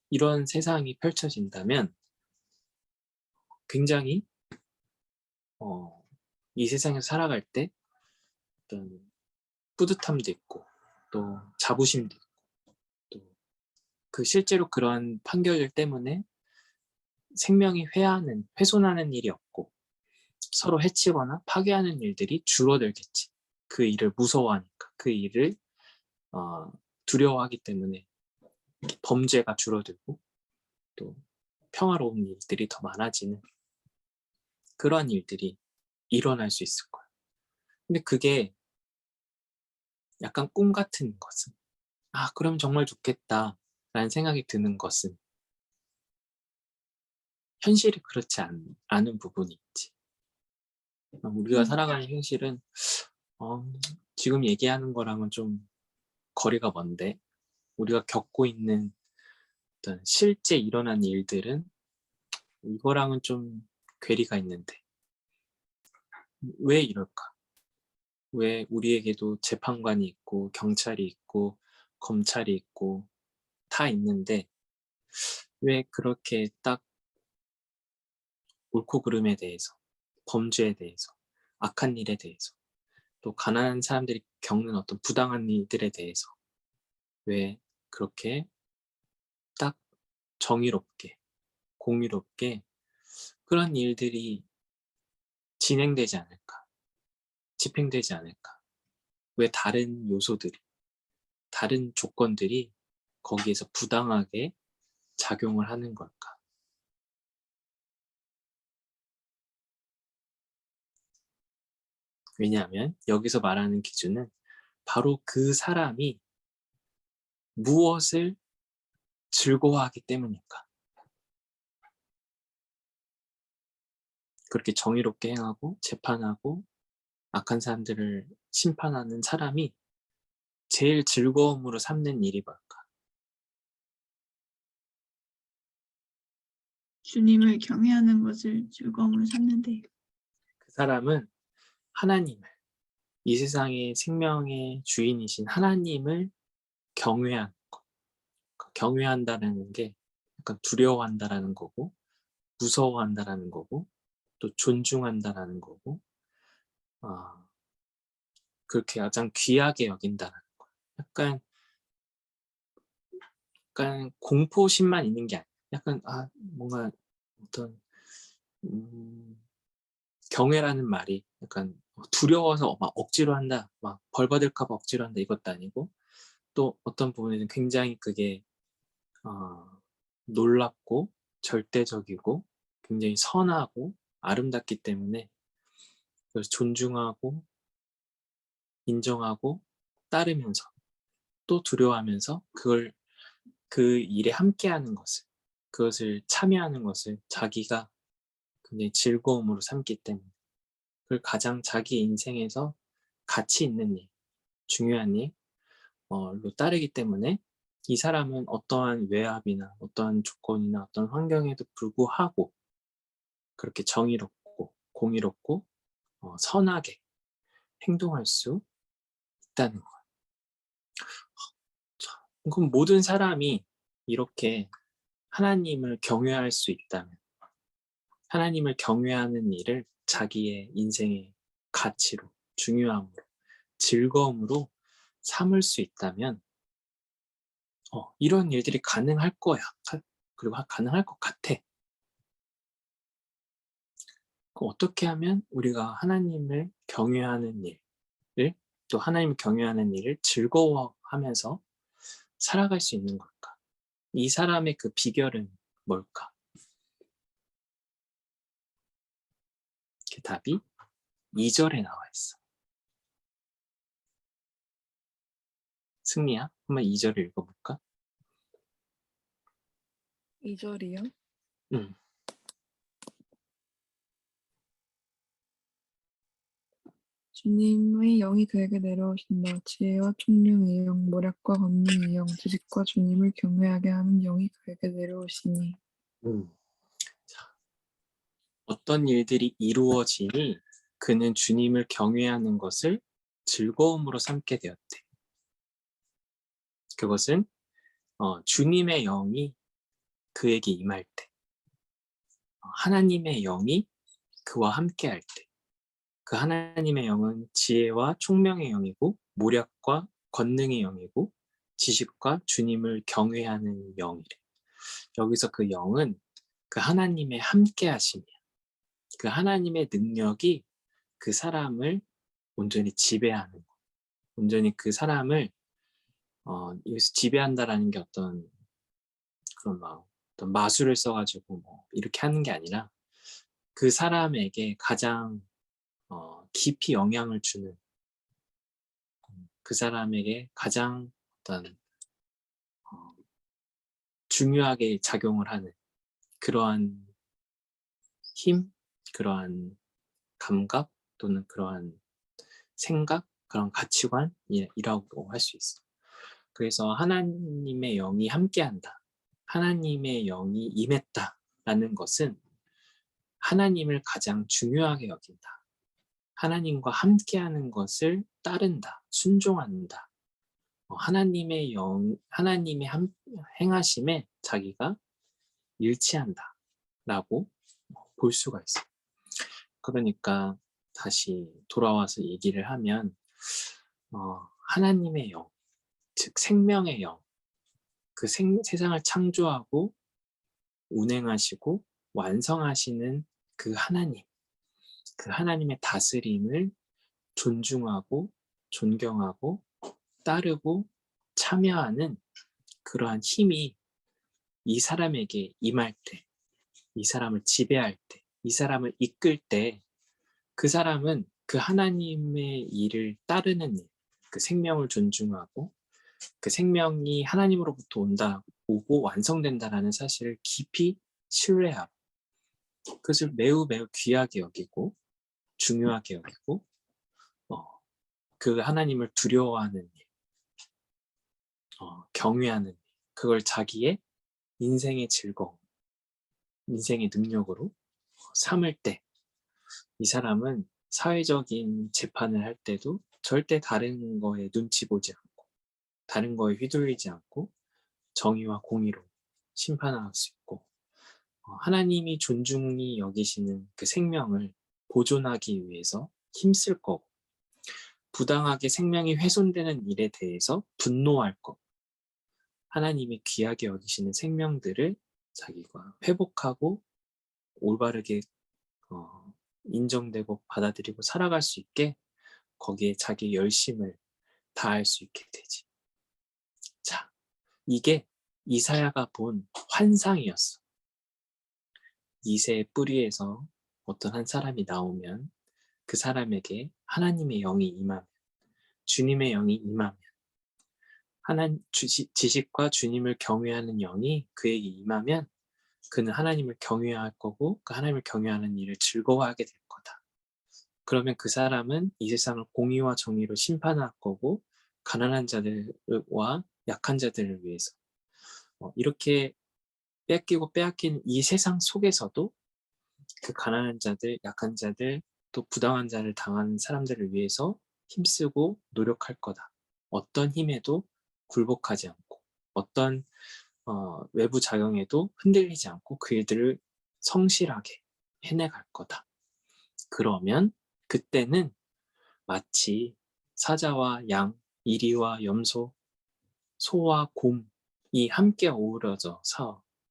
이런 세상이 펼쳐진다면 굉장히 이 세상에서 살아갈 때 어떤 뿌듯함도 있고 또 자부심도 있고 또 그 실제로 그런 판결 때문에 생명이 훼손하는 일이 없고 서로 해치거나 파괴하는 일들이 줄어들겠지. 그 일을 무서워하니까 그 일을 두려워하기 때문에 범죄가 줄어들고 또 평화로운 일들이 더 많아지는 그러한 일들이 일어날 수 있을 거야. 근데 그게 약간 꿈 같은 것은 그럼 정말 좋겠다 라는 생각이 드는 것은 현실이 그렇지 않은 부분이 있지. 우리가 살아가는 현실은 지금 얘기하는 거랑은 좀 거리가 먼데 우리가 겪고 있는 어떤 실제 일어난 일들은 이거랑은 좀 괴리가 있는데 왜 이럴까? 왜 우리에게도 재판관이 있고 경찰이 있고 검찰이 있고 다 있는데 왜 그렇게 딱 옳고 그름에 대해서, 범죄에 대해서, 악한 일에 대해서, 또 가난한 사람들이 겪는 어떤 부당한 일들에 대해서 왜 그렇게 딱 정의롭게, 공의롭게 그런 일들이 진행되지 않을까, 집행되지 않을까? 왜 다른 요소들이, 다른 조건들이 거기에서 부당하게 작용을 하는 걸까? 왜냐하면 여기서 말하는 기준은 바로 그 사람이 무엇을 즐거워하기 때문일까? 그렇게 정의롭게 행하고 재판하고 악한 사람들을 심판하는 사람이 제일 즐거움으로 삼는 일이 뭘까? 주님을 경외하는 것을 즐거움으로 삼는데 그 사람은 하나님을, 이 세상의 생명의 주인이신 하나님을 경외하는 것. 경외한다는 게 약간 두려워한다라는 거고, 무서워한다라는 거고, 또 존중한다라는 거고, 그렇게 가장 귀하게 여긴다라는 거. 약간 공포심만 있는 게 아니야. 약간 뭔가 어떤 경외라는 말이 약간 두려워서 막 억지로 한다, 막 벌 받을까 봐 억지로 한다 이것도 아니고, 또 어떤 부분에는 굉장히 그게 놀랍고 절대적이고 굉장히 선하고 아름답기 때문에 그래서 존중하고 인정하고 따르면서 또 두려워하면서 그 일에 함께하는 것을, 그것을 참여하는 것을 자기가 굉장히 즐거움으로 삼기 때문에 그걸 가장 자기 인생에서 가치 있는 일, 중요한 일로 따르기 때문에 이 사람은 어떠한 외압이나 어떠한 조건이나 어떤 환경에도 불구하고 그렇게 정의롭고 공의롭고 선하게 행동할 수 있다는 거예요. 그럼 모든 사람이 이렇게 하나님을 경외할 수 있다면, 하나님을 경외하는 일을 자기의 인생의 가치로, 중요함으로, 즐거움으로 삼을 수 있다면 이런 일들이 가능할 거야. 그리고 가능할 것 같아. 그럼 어떻게 하면 우리가 하나님을 경외하는 일을, 또 하나님을 경외하는 일을 즐거워하면서 살아갈 수 있는 걸까? 이 사람의 그 비결은 뭘까? 그 답이 2절에 나와 있어. 승리야, 한번 2절을 읽어볼까? 2절이요? 응. 주님의 영이 그에게 내려오신다. 지혜와 총명의 영, 모략과 권능의 영, 지식과 주님을 경외하게 하는 영이 그에게 내려오시니. 자, 어떤 일들이 이루어지니 그는 주님을 경외하는 것을 즐거움으로 삼게 되었대. 그것은 주님의 영이 그에게 임할 때, 하나님의 영이 그와 함께 할 때, 그 하나님의 영은 지혜와 총명의 영이고 모략과 권능의 영이고 지식과 주님을 경외하는 영이래. 여기서 그 영은 그 하나님의 함께 하심이야. 그 하나님의 능력이 그 사람을 온전히 지배하는 거. 온전히 그 사람을 여기서 지배한다라는 게 어떤 그런 어떤 마술을 써가지고 뭐 이렇게 하는 게 아니라 그 사람에게 가장 깊이 영향을 주는, 그 사람에게 가장 어떤 중요하게 작용을 하는 그러한 힘, 그러한 감각 또는 그러한 생각, 그런 가치관이라고 할 수 있어. 그래서 하나님의 영이 함께한다. 하나님의 영이 임했다라는 것은 하나님을 가장 중요하게 여긴다. 하나님과 함께하는 것을 따른다. 순종한다. 하나님의 행하심에 자기가 일치한다라고 볼 수가 있어요. 그러니까 다시 돌아와서 얘기를 하면 하나님의 영, 즉 생명의 영, 그 세상을 창조하고 운행하시고 완성하시는 그 하나님의 다스림을 존중하고 존경하고 따르고 참여하는 그러한 힘이 이 사람에게 임할 때, 이 사람을 지배할 때, 이 사람을 이끌 때 그 사람은 그 하나님의 일을 따르는 일, 그 생명을 존중하고 그 생명이 하나님으로부터 오고 완성된다라는 사실을 깊이 신뢰하고 그것을 매우 매우 귀하게 여기고 중요하게 여기고 그 하나님을 두려워하는 일, 경외하는 일, 그걸 자기의 인생의 즐거움, 인생의 능력으로 삼을 때 이 사람은 사회적인 재판을 할 때도 절대 다른 거에 눈치 보지 않고 다른 거에 휘둘리지 않고 정의와 공의로 심판할 수 있고 하나님이 존중히 여기시는 그 생명을 보존하기 위해서 힘쓸 거고 부당하게 생명이 훼손되는 일에 대해서 분노할 거고 하나님이 귀하게 여기시는 생명들을 자기가 회복하고 올바르게 인정되고 받아들이고 살아갈 수 있게 거기에 자기 열심을 다할 수 있게 되지. 자, 이게 이사야가 본 환상이었어. 이새의 뿌리에서 어떤 한 사람이 나오면 그 사람에게 하나님의 영이 임하면 주님의 영이 임하면 지식과 주님을 경외하는 영이 그에게 임하면 그는 하나님을 경외할 거고 그 하나님을 경외하는 일을 즐거워하게 될 거다. 그러면 그 사람은 이 세상을 공의와 정의로 심판할 거고 가난한 자들과 약한 자들을 위해서 이렇게 뺏기고 빼앗긴 이 세상 속에서도 그 가난한 자들, 약한 자들, 또 부당한 자를 당하는 사람들을 위해서 힘쓰고 노력할 거다. 어떤 힘에도 굴복하지 않고 어떤 외부 작용에도 흔들리지 않고 그 일들을 성실하게 해내갈 거다. 그러면 그때는 마치 사자와 양, 이리와 염소, 소와 곰이 함께 어우러져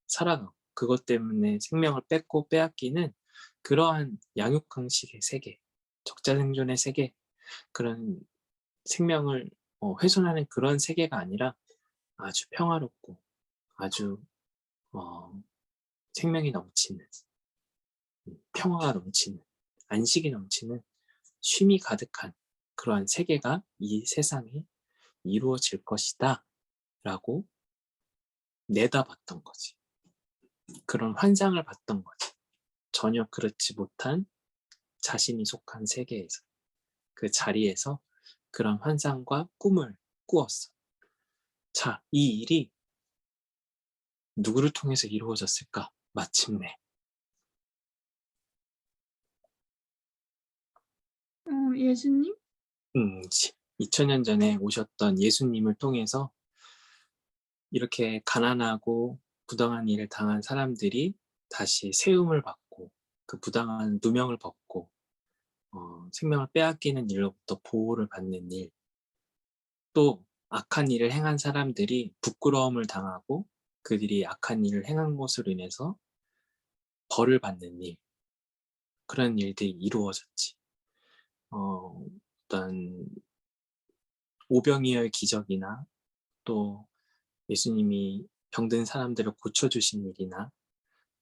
살아가고 그것 때문에 생명을 뺏고 빼앗기는 그러한 양육강식의 세계, 적자생존의 세계, 그런 생명을 훼손하는 그런 세계가 아니라 아주 평화롭고 아주 생명이 넘치는 평화가 넘치는 안식이 넘치는 쉼이 가득한 그러한 세계가 이 세상에 이루어질 것이다 라고 내다봤던 거지. 그런 환상을 봤던 거지. 전혀 그렇지 못한 자신이 속한 세계에서 그 자리에서 그런 환상과 꿈을 꾸었어. 자, 이 일이 누구를 통해서 이루어졌을까? 마침내 예수님? 2000년 전에 오셨던 예수님을 통해서 이렇게 가난하고 부당한 일을 당한 사람들이 다시 세움을 받고 그 부당한 누명을 벗고 생명을 빼앗기는 일로부터 보호를 받는 일, 또 악한 일을 행한 사람들이 부끄러움을 당하고 그들이 악한 일을 행한 것으로 인해서 벌을 받는 일, 그런 일들이 이루어졌지. 어떤 오병이어의 기적이나 또 예수님이 병든 사람들을 고쳐주신 일이나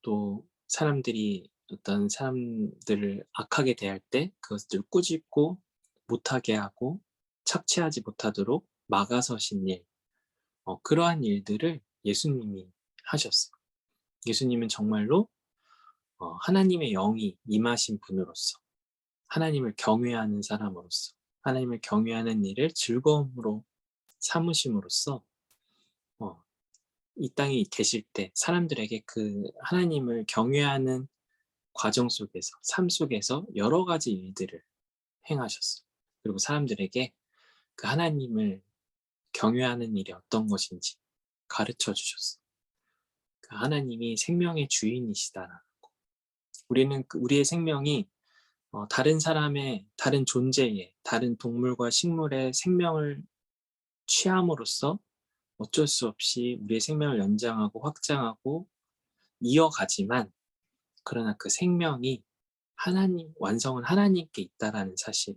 또 사람들이 어떤 사람들을 악하게 대할 때 그것을 꾸짖고 못하게 하고 착취하지 못하도록 막아서신 일, 그러한 일들을 예수님이 하셨어. 예수님은 정말로 하나님의 영이 임하신 분으로서 하나님을 경외하는 사람으로서 하나님을 경외하는 일을 즐거움으로 삼으심으로써 이 땅에 계실 때 사람들에게 그 하나님을 경외하는 과정 속에서, 삶 속에서 여러 가지 일들을 행하셨어. 그리고 사람들에게 그 하나님을 경외하는 일이 어떤 것인지 가르쳐 주셨어. 그 하나님이 생명의 주인이시다라는 거. 우리는 우리의 생명이 다른 사람의, 다른 존재의, 다른 동물과 식물의 생명을 취함으로써 어쩔 수 없이 우리의 생명을 연장하고 확장하고 이어가지만, 그러나 그 생명이 완성은 하나님께 있다라는 사실,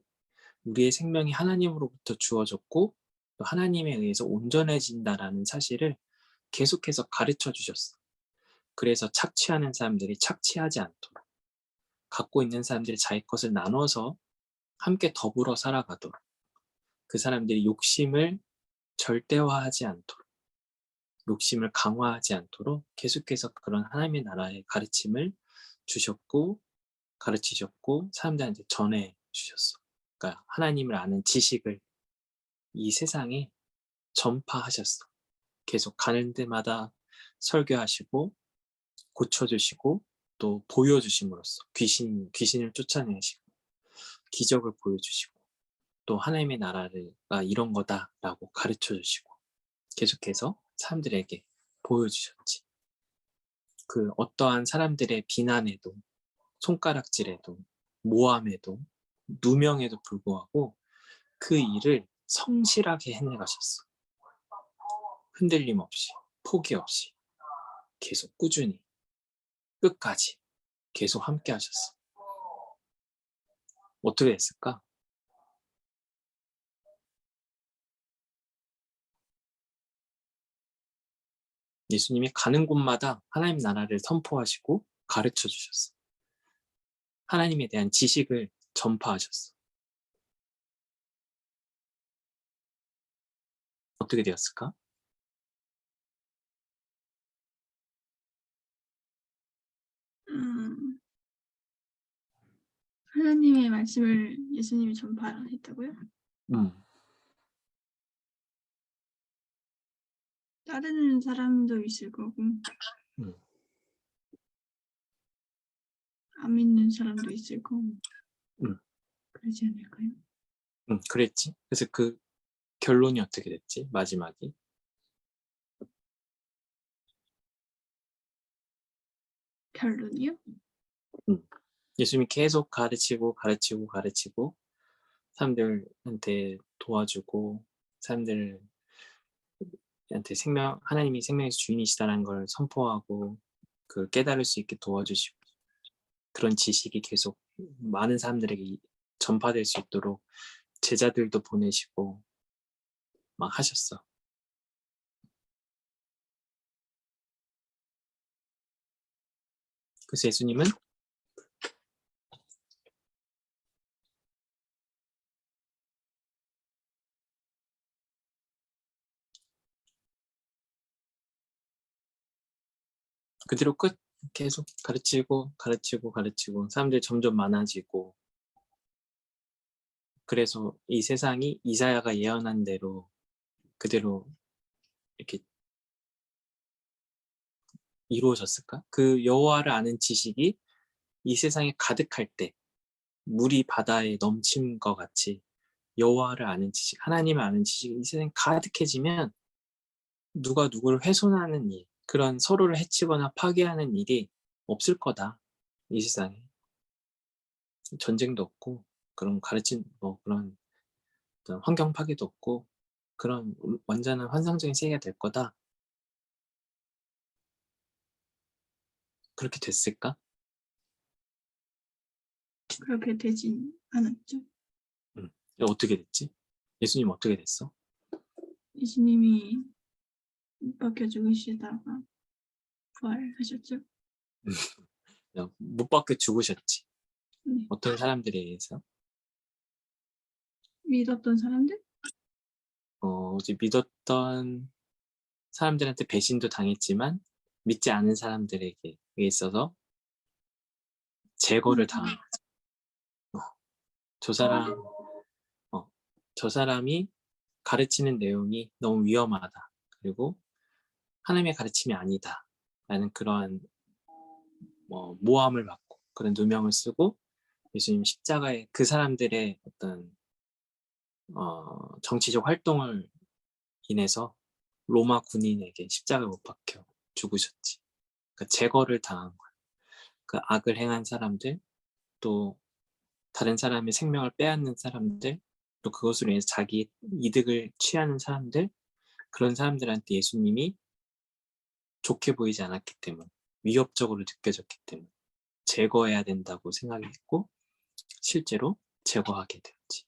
우리의 생명이 하나님으로부터 주어졌고 또 하나님에 의해서 온전해진다라는 사실을 계속해서 가르쳐 주셨어. 그래서 착취하는 사람들이 착취하지 않도록, 갖고 있는 사람들이 자기 것을 나눠서 함께 더불어 살아가도록, 그 사람들이 욕심을 절대화하지 않도록, 욕심을 강화하지 않도록 계속해서 그런 하나님의 나라의 가르침을 주셨고 가르치셨고 사람들한테 전해 주셨어. 그러니까 하나님을 아는 지식을 이 세상에 전파하셨어. 계속 가는 데마다 설교하시고 고쳐주시고 또 보여주심으로써 귀신을 쫓아내시고 기적을 보여주시고 또 하나님의 나라가 이런 거다라고 가르쳐주시고 계속해서 사람들에게 보여주셨지. 그 어떠한 사람들의 비난에도 손가락질에도 모함에도 누명에도 불구하고 그 일을 성실하게 해내가셨어. 흔들림 없이, 포기 없이, 계속 꾸준히, 끝까지 계속 함께 하셨어. 어떻게 됐을까? 예수님이 가는 곳마다 하나님 나라를 선포하시고 가르쳐 주셨어. 하나님에 대한 지식을 전파하셨어. 어떻게 되었을까? 하나님의 말씀을 예수님이 전파했다고요? 다른 사람도 있을 거고 안 믿는 사람도 있을 거고 그러지 않을까요? 그랬지. 그래서 그 결론이 어떻게 됐지? 마지막이. 결론이요? 예수님이 계속 가르치고 사람들한테 도와주고 사람들한테 하나님이 생명의 주인이시다는 걸 선포하고 그걸 깨달을 수 있게 도와주시고 그런 지식이 계속 많은 사람들에게 전파될 수 있도록 제자들도 보내시고 막 하셨어. 그래서 예수님은 그대로 계속 가르치고 사람들이 점점 많아지고, 그래서 이 세상이 이사야가 예언한 대로 그대로 이렇게 이루어졌을까? 그 여호와를 아는 지식이 이 세상에 가득할 때 물이 바다에 넘친 것 같이 여호와를 아는 지식, 하나님을 아는 지식이 이 세상에 가득해지면 누가 누구를 훼손하는 일, 그런 서로를 해치거나 파괴하는 일이 없을 거다. 이 세상에 전쟁도 없고 그런 그런 어떤 환경 파괴도 없고 그런 완전한 환상적인 세계가 될 거다. 그렇게 됐을까? 그렇게 되진 않았죠. 어떻게 됐지? 예수님 어떻게 됐어? 예수님이 못 박혀 죽으시다가 부활하셨죠. 못 박혀 죽으셨지. 네. 어떤 사람들에 의해서? 믿었던 사람들? 이제 믿었던 사람들한테 배신도 당했지만 믿지 않은 사람들에게 있어서 제거를 당한 거죠. 저 사람이 가르치는 내용이 너무 위험하다. 그리고 하나님의 가르침이 아니다 라는 그런 모함을 받고 그런 누명을 쓰고 예수님 십자가에 그 사람들의 어떤 정치적 활동을 인해서 로마 군인에게 십자가에 못 박혀 죽으셨지. 그러니까 제거를 당한 거야. 그 악을 행한 사람들, 또 다른 사람의 생명을 빼앗는 사람들, 또 그것으로 인해서 자기 이득을 취하는 사람들, 그런 사람들한테 예수님이 좋게 보이지 않았기 때문에, 위협적으로 느껴졌기 때문에 제거해야 된다고 생각했고 실제로 제거하게 되었지.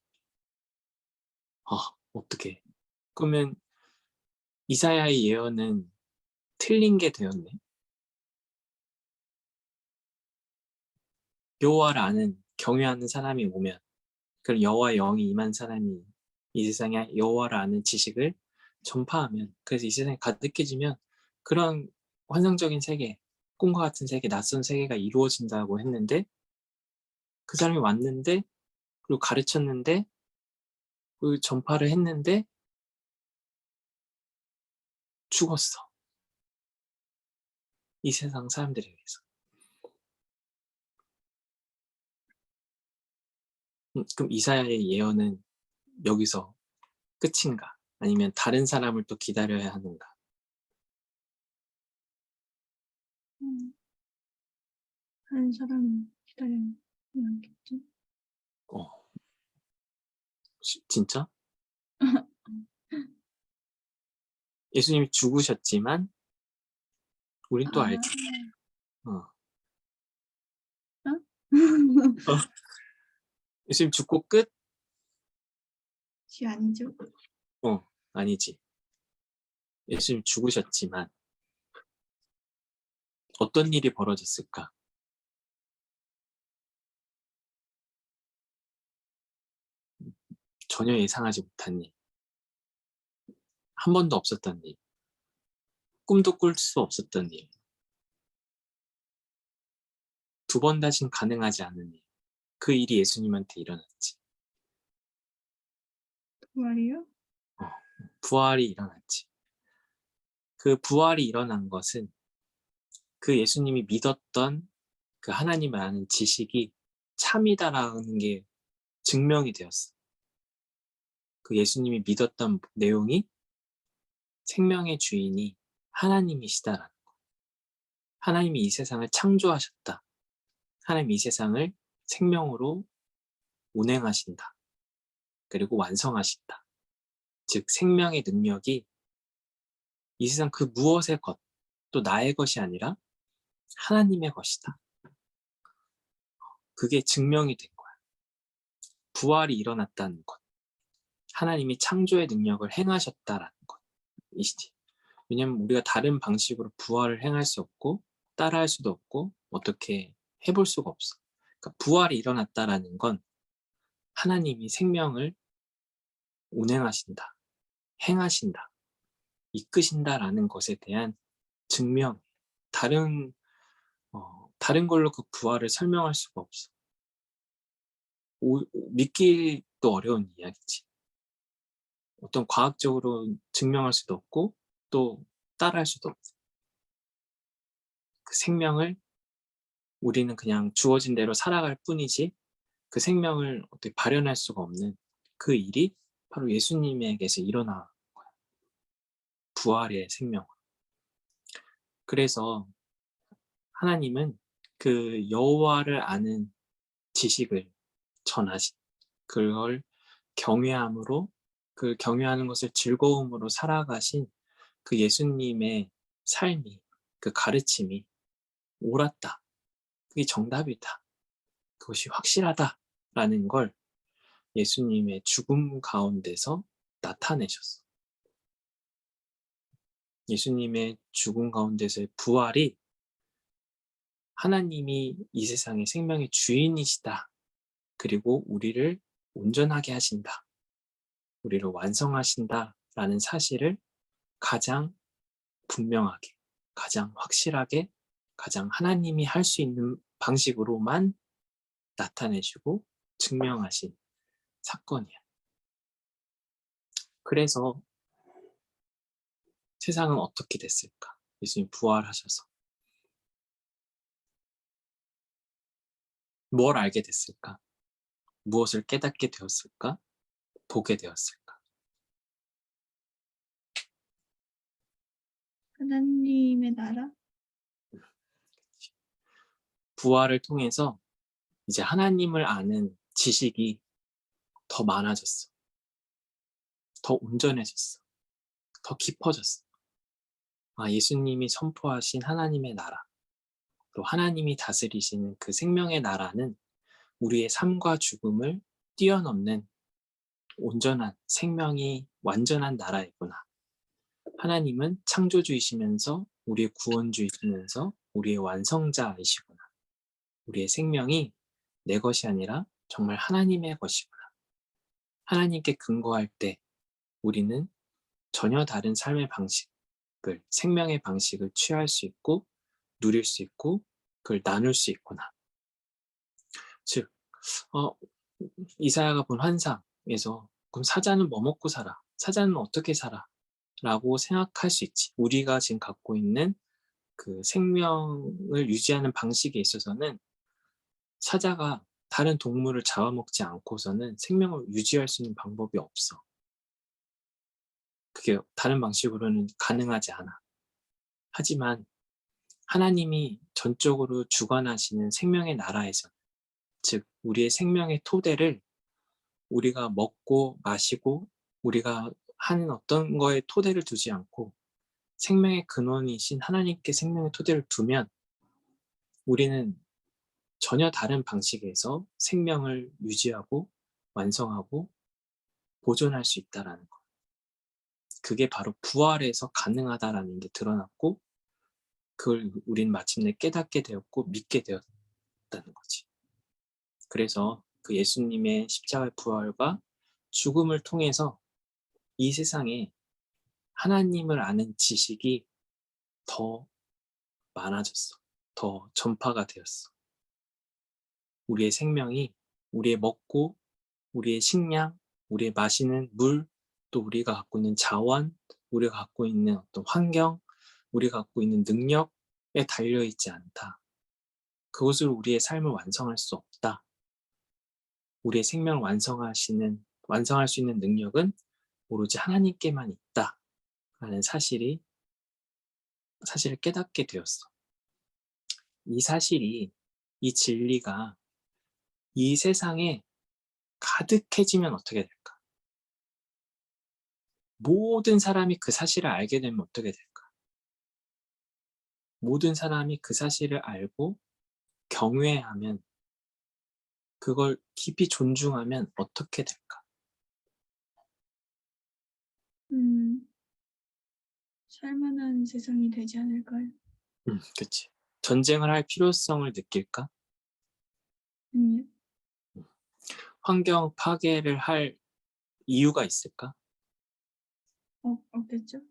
어떻게? 그러면 이사야의 예언은 틀린 게 되었네. 여호와를 아는 경외하는 사람이 오면, 그럼 여호와의 영이 임한 사람이 이 세상에 여호와를 아는 지식을 전파하면, 그래서 이 세상에 가득해지면 그런 환상적인 세계, 꿈과 같은 세계, 낯선 세계가 이루어진다고 했는데, 그 사람이 왔는데, 그리고 가르쳤는데, 그 전파를 했는데 죽었어. 이 세상 사람들에 의해서. 그럼 이사야의 예언은 여기서 끝인가? 아니면 다른 사람을 또 기다려야 하는가? 한 사람 기다리는 겠지. 진짜? 예수님이 죽으셨지만 우린 또 알지. 예수님 죽고 끝? 아니죠. 아니지. 예수님 죽으셨지만 어떤 일이 벌어졌을까? 전혀 예상하지 못한 일. 한 번도 없었던 일. 꿈도 꿀 수 없었던 일. 두 번 다신 가능하지 않은 일. 그 일이 예수님한테 일어났지. 부활이요? 부활이 일어났지. 그 부활이 일어난 것은 그 예수님이 믿었던 그 하나님을 아는 지식이 참이다라는 게 증명이 되었어. 그 예수님이 믿었던 내용이 생명의 주인이 하나님이시다라는 거. 하나님이 이 세상을 창조하셨다. 하나님이 이 세상을 생명으로 운행하신다. 그리고 완성하신다. 즉 생명의 능력이 이 세상 그 무엇의 것, 또 나의 것이 아니라 하나님의 것이다. 그게 증명이 된 거야. 부활이 일어났다는 것. 하나님이 창조의 능력을 행하셨다라는 것이지. 왜냐하면 우리가 다른 방식으로 부활을 행할 수 없고 따라할 수도 없고 어떻게 해볼 수가 없어. 그러니까 부활이 일어났다라는 건 하나님이 생명을 운행하신다, 행하신다, 이끄신다라는 것에 대한 증명. 다른 다른 걸로 그 부활을 설명할 수가 없어. 믿기도 어려운 이야기지. 어떤 과학적으로 증명할 수도 없고 또 따라할 수도 없어. 그 생명을 우리는 그냥 주어진 대로 살아갈 뿐이지 그 생명을 어떻게 발현할 수가 없는 그 일이 바로 예수님에게서 일어난 거야. 부활의 생명. 그래서 하나님은 그 여호와를 아는 지식을 전하신, 그걸 경외함으로, 그 경외하는 것을 즐거움으로 살아가신 그 예수님의 삶이, 그 가르침이 옳았다. 그게 정답이다. 그것이 확실하다라는 걸 예수님의 죽음 가운데서 나타내셨어. 예수님의 죽음 가운데서의 부활이 하나님이 이 세상의 생명의 주인이시다. 그리고 우리를 온전하게 하신다. 우리를 완성하신다라는 사실을 가장 분명하게, 가장 확실하게, 가장 하나님이 할 수 있는 방식으로만 나타내시고 증명하신 사건이야. 그래서 세상은 어떻게 됐을까? 예수님 부활하셔서 뭘 알게 됐을까? 무엇을 깨닫게 되었을까? 보게 되었을까? 하나님의 나라? 부활을 통해서 이제 하나님을 아는 지식이 더 많아졌어. 더 온전해졌어. 더 깊어졌어. 아, 예수님이 선포하신 하나님의 나라, 또 하나님이 다스리시는 그 생명의 나라는 우리의 삶과 죽음을 뛰어넘는 온전한 생명이 완전한 나라이구나. 하나님은 창조주이시면서 우리의 구원주이시면서 우리의 완성자이시구나. 우리의 생명이 내 것이 아니라 정말 하나님의 것이구나. 하나님께 근거할 때 우리는 전혀 다른 삶의 방식을, 생명의 방식을 취할 수 있고 누릴 수 있고 그걸 나눌 수 있구나. 즉, 이사야가 본 환상에서 그럼 사자는 뭐 먹고 살아? 사자는 어떻게 살아? 라고 생각할 수 있지. 우리가 지금 갖고 있는 그 생명을 유지하는 방식에 있어서는 사자가 다른 동물을 잡아먹지 않고서는 생명을 유지할 수 있는 방법이 없어. 그게 다른 방식으로는 가능하지 않아. 하지만 하나님이 전적으로 주관하시는 생명의 나라에서, 즉 우리의 생명의 토대를 우리가 먹고 마시고 우리가 하는 어떤 거에 토대를 두지 않고 생명의 근원이신 하나님께 생명의 토대를 두면 우리는 전혀 다른 방식에서 생명을 유지하고 완성하고 보존할 수 있다는 것. 그게 바로 부활에서 가능하다라는 게 드러났고 그걸 우린 마침내 깨닫게 되었고 믿게 되었다는 거지. 그래서 그 예수님의 십자가의 부활과 죽음을 통해서 이 세상에 하나님을 아는 지식이 더 많아졌어. 더 전파가 되었어. 우리의 생명이 우리의 먹고 우리의 식량, 우리의 마시는 물, 또 우리가 갖고 있는 자원, 우리가 갖고 있는 어떤 환경, 우리가 갖고 있는 능력에 달려있지 않다. 그것으로 우리의 삶을 완성할 수 없다. 우리의 생명을 완성할 수 있는 능력은 오로지 하나님께만 있다. 라는 사실을 깨닫게 되었어. 이 사실이, 이 진리가 이 세상에 가득해지면 어떻게 될까? 모든 사람이 그 사실을 알게 되면 어떻게 될까? 모든 사람이 그 사실을 알고 경외하면, 그걸 깊이 존중하면 어떻게 될까? 살만한 세상이 되지 않을까요? 그치. 전쟁을 할 필요성을 느낄까? 아니요. 환경 파괴를 할 이유가 있을까? 없겠죠?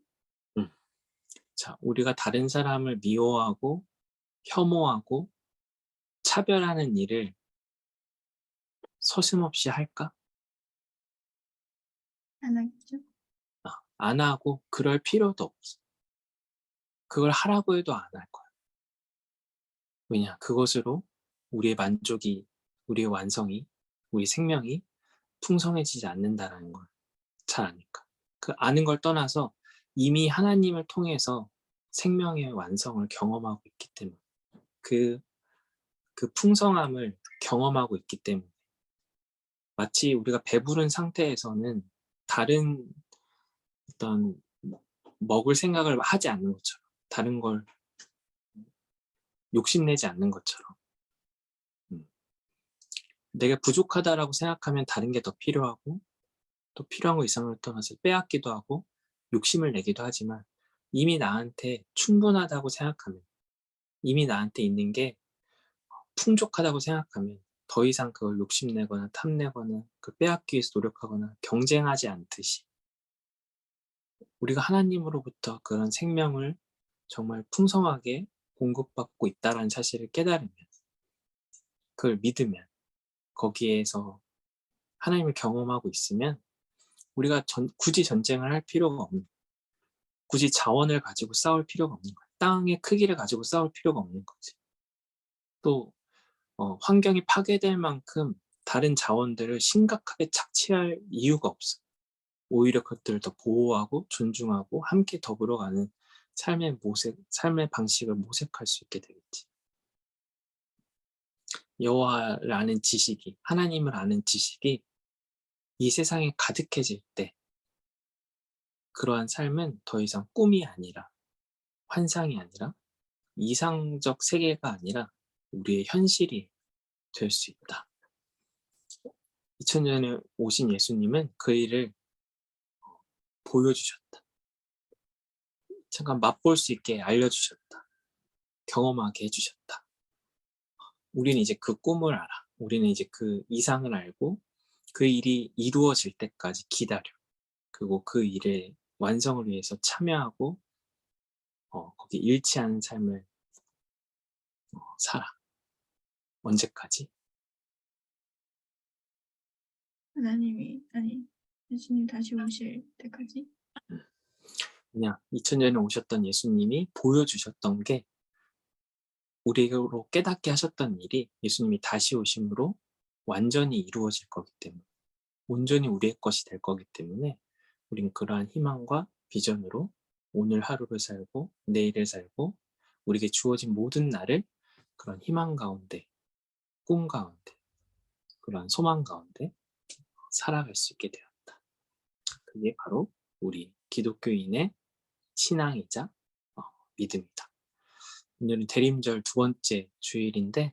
자, 우리가 다른 사람을 미워하고 혐오하고 차별하는 일을 서슴없이 할까? 안 하겠죠? 안 하고 그럴 필요도 없어. 그걸 하라고 해도 안 할 거야. 왜냐? 그것으로 우리의 만족이, 우리의 완성이, 우리 생명이 풍성해지지 않는다는 걸 잘 아니까. 그 아는 걸 떠나서 이미 하나님을 통해서 생명의 완성을 경험하고 있기 때문에 그 풍성함을 경험하고 있기 때문에 마치 우리가 배부른 상태에서는 다른 어떤 먹을 생각을 하지 않는 것처럼, 다른 걸 욕심내지 않는 것처럼, 내가 부족하다라고 생각하면 다른 게 더 필요하고 또 필요한 거 이상을 떠나서 빼앗기도 하고 욕심을 내기도 하지만 이미 나한테 충분하다고 생각하면, 이미 나한테 있는 게 풍족하다고 생각하면 더 이상 그걸 욕심내거나 탐내거나 그 빼앗기 위해서 노력하거나 경쟁하지 않듯이 우리가 하나님으로부터 그런 생명을 정말 풍성하게 공급받고 있다는 사실을 깨달으면, 그걸 믿으면, 거기에서 하나님을 경험하고 있으면 우리가 굳이 전쟁을 할 필요가 없는, 굳이 자원을 가지고 싸울 필요가 없는 거야. 땅의 크기를 가지고 싸울 필요가 없는 거지. 또 환경이 파괴될 만큼 다른 자원들을 심각하게 착취할 이유가 없어. 오히려 그것들을 더 보호하고 존중하고 함께 더불어가는 삶의 방식을 모색할 수 있게 되겠지. 여호와를 아는 지식이, 하나님을 아는 지식이 이 세상에 가득해질 때 그러한 삶은 더 이상 꿈이 아니라, 환상이 아니라, 이상적 세계가 아니라 우리의 현실이 될 수 있다. 2000년에 오신 예수님은 그 일을 보여주셨다. 잠깐 맛볼 수 있게 알려주셨다. 경험하게 해주셨다. 우리는 이제 그 꿈을 알아. 우리는 이제 그 이상을 알고 그 일이 이루어질 때까지 기다려. 그리고 그 일의 완성을 위해서 참여하고 거기 잃지 않은 삶을 살아. 언제까지? 예수님 다시 오실 때까지? 그냥 2000년에 오셨던 예수님이 보여주셨던 게 우리로 깨닫게 하셨던 일이 예수님이 다시 오심으로 완전히 이루어질 거기 때문에, 온전히 우리의 것이 될 거기 때문에 우린 그러한 희망과 비전으로 오늘 하루를 살고 내일을 살고 우리에게 주어진 모든 날을 그런 희망 가운데, 꿈 가운데, 그런 소망 가운데 살아갈 수 있게 되었다. 그게 바로 우리 기독교인의 신앙이자 믿음이다. 오늘은 대림절 2번째 주일인데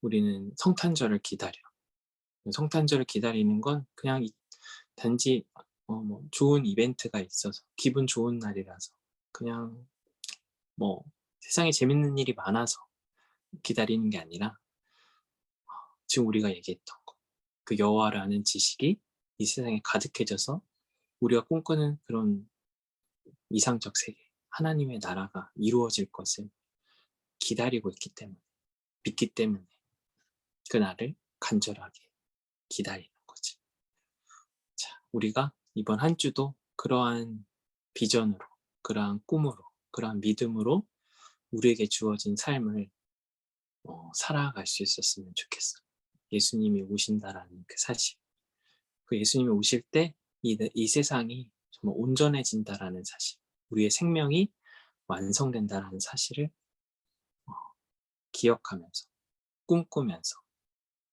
우리는 성탄절을 기다려. 성탄절을 기다리는 건 그냥 단지 좋은 이벤트가 있어서 기분 좋은 날이라서 그냥 세상에 재밌는 일이 많아서 기다리는 게 아니라 지금 우리가 얘기했던 거, 그 여호와를 아는 지식이 이 세상에 가득해져서 우리가 꿈꾸는 그런 이상적 세계, 하나님의 나라가 이루어질 것을 기다리고 있기 때문에, 믿기 때문에 그날을 간절하게 기다리는 거지. 자, 우리가 이번 한 주도 그러한 비전으로, 그러한 꿈으로, 그러한 믿음으로 우리에게 주어진 삶을 살아갈 수 있었으면 좋겠어. 예수님이 오신다라는 그 사실. 그 예수님이 오실 때 이 세상이 정말 온전해진다라는 사실. 우리의 생명이 완성된다라는 사실을 기억하면서, 꿈꾸면서,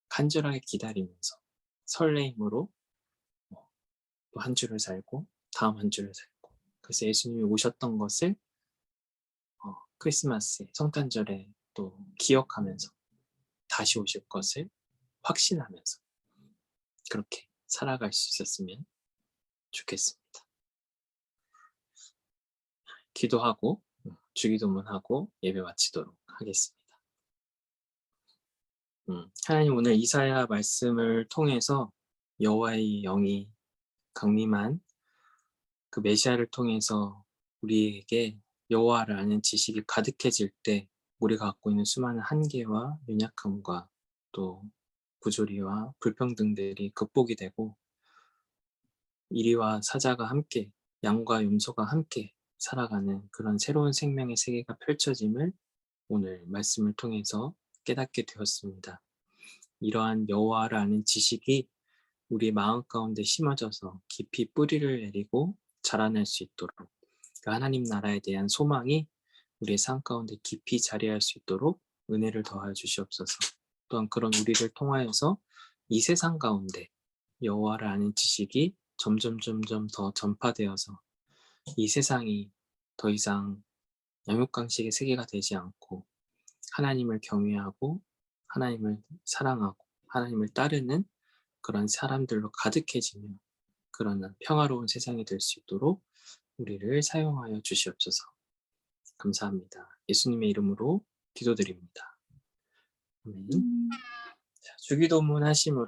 간절하게 기다리면서, 설레임으로 또 한 주를 살고, 다음 한 주를 살고. 그래서 예수님이 오셨던 것을 크리스마스에, 성탄절에 또 기억하면서 다시 오실 것을 확신하면서 그렇게 살아갈 수 있었으면 좋겠습니다. 기도하고 주기도문하고 예배 마치도록 하겠습니다. 하나님, 오늘 이사야 말씀을 통해서 여호와의 영이 강림한 그 메시아를 통해서 우리에게 여호와를 아는 지식이 가득해질 때 우리가 갖고 있는 수많은 한계와 연약함과 또 부조리와 불평등들이 극복이 되고 이리와 사자가 함께, 양과 염소가 함께 살아가는 그런 새로운 생명의 세계가 펼쳐짐을 오늘 말씀을 통해서 깨닫게 되었습니다. 이러한 여호와를 아는 지식이 우리 마음 가운데 심어져서 깊이 뿌리를 내리고 자라날 수 있도록, 그 하나님 나라에 대한 소망이 우리의 삶 가운데 깊이 자리할 수 있도록 은혜를 더하여 주시옵소서. 또한 그런 우리를 통하여서 이 세상 가운데 여호와를 아는 지식이 점점 더 전파되어서 이 세상이 더 이상 양육강식의 세계가 되지 않고 하나님을 경외하고 하나님을 사랑하고 하나님을 따르는 그런 사람들로 가득해지며 그런 평화로운 세상이 될 수 있도록 우리를 사용하여 주시옵소서. 감사합니다. 예수님의 이름으로 기도드립니다. 아멘. 자, 주기도문 하심으로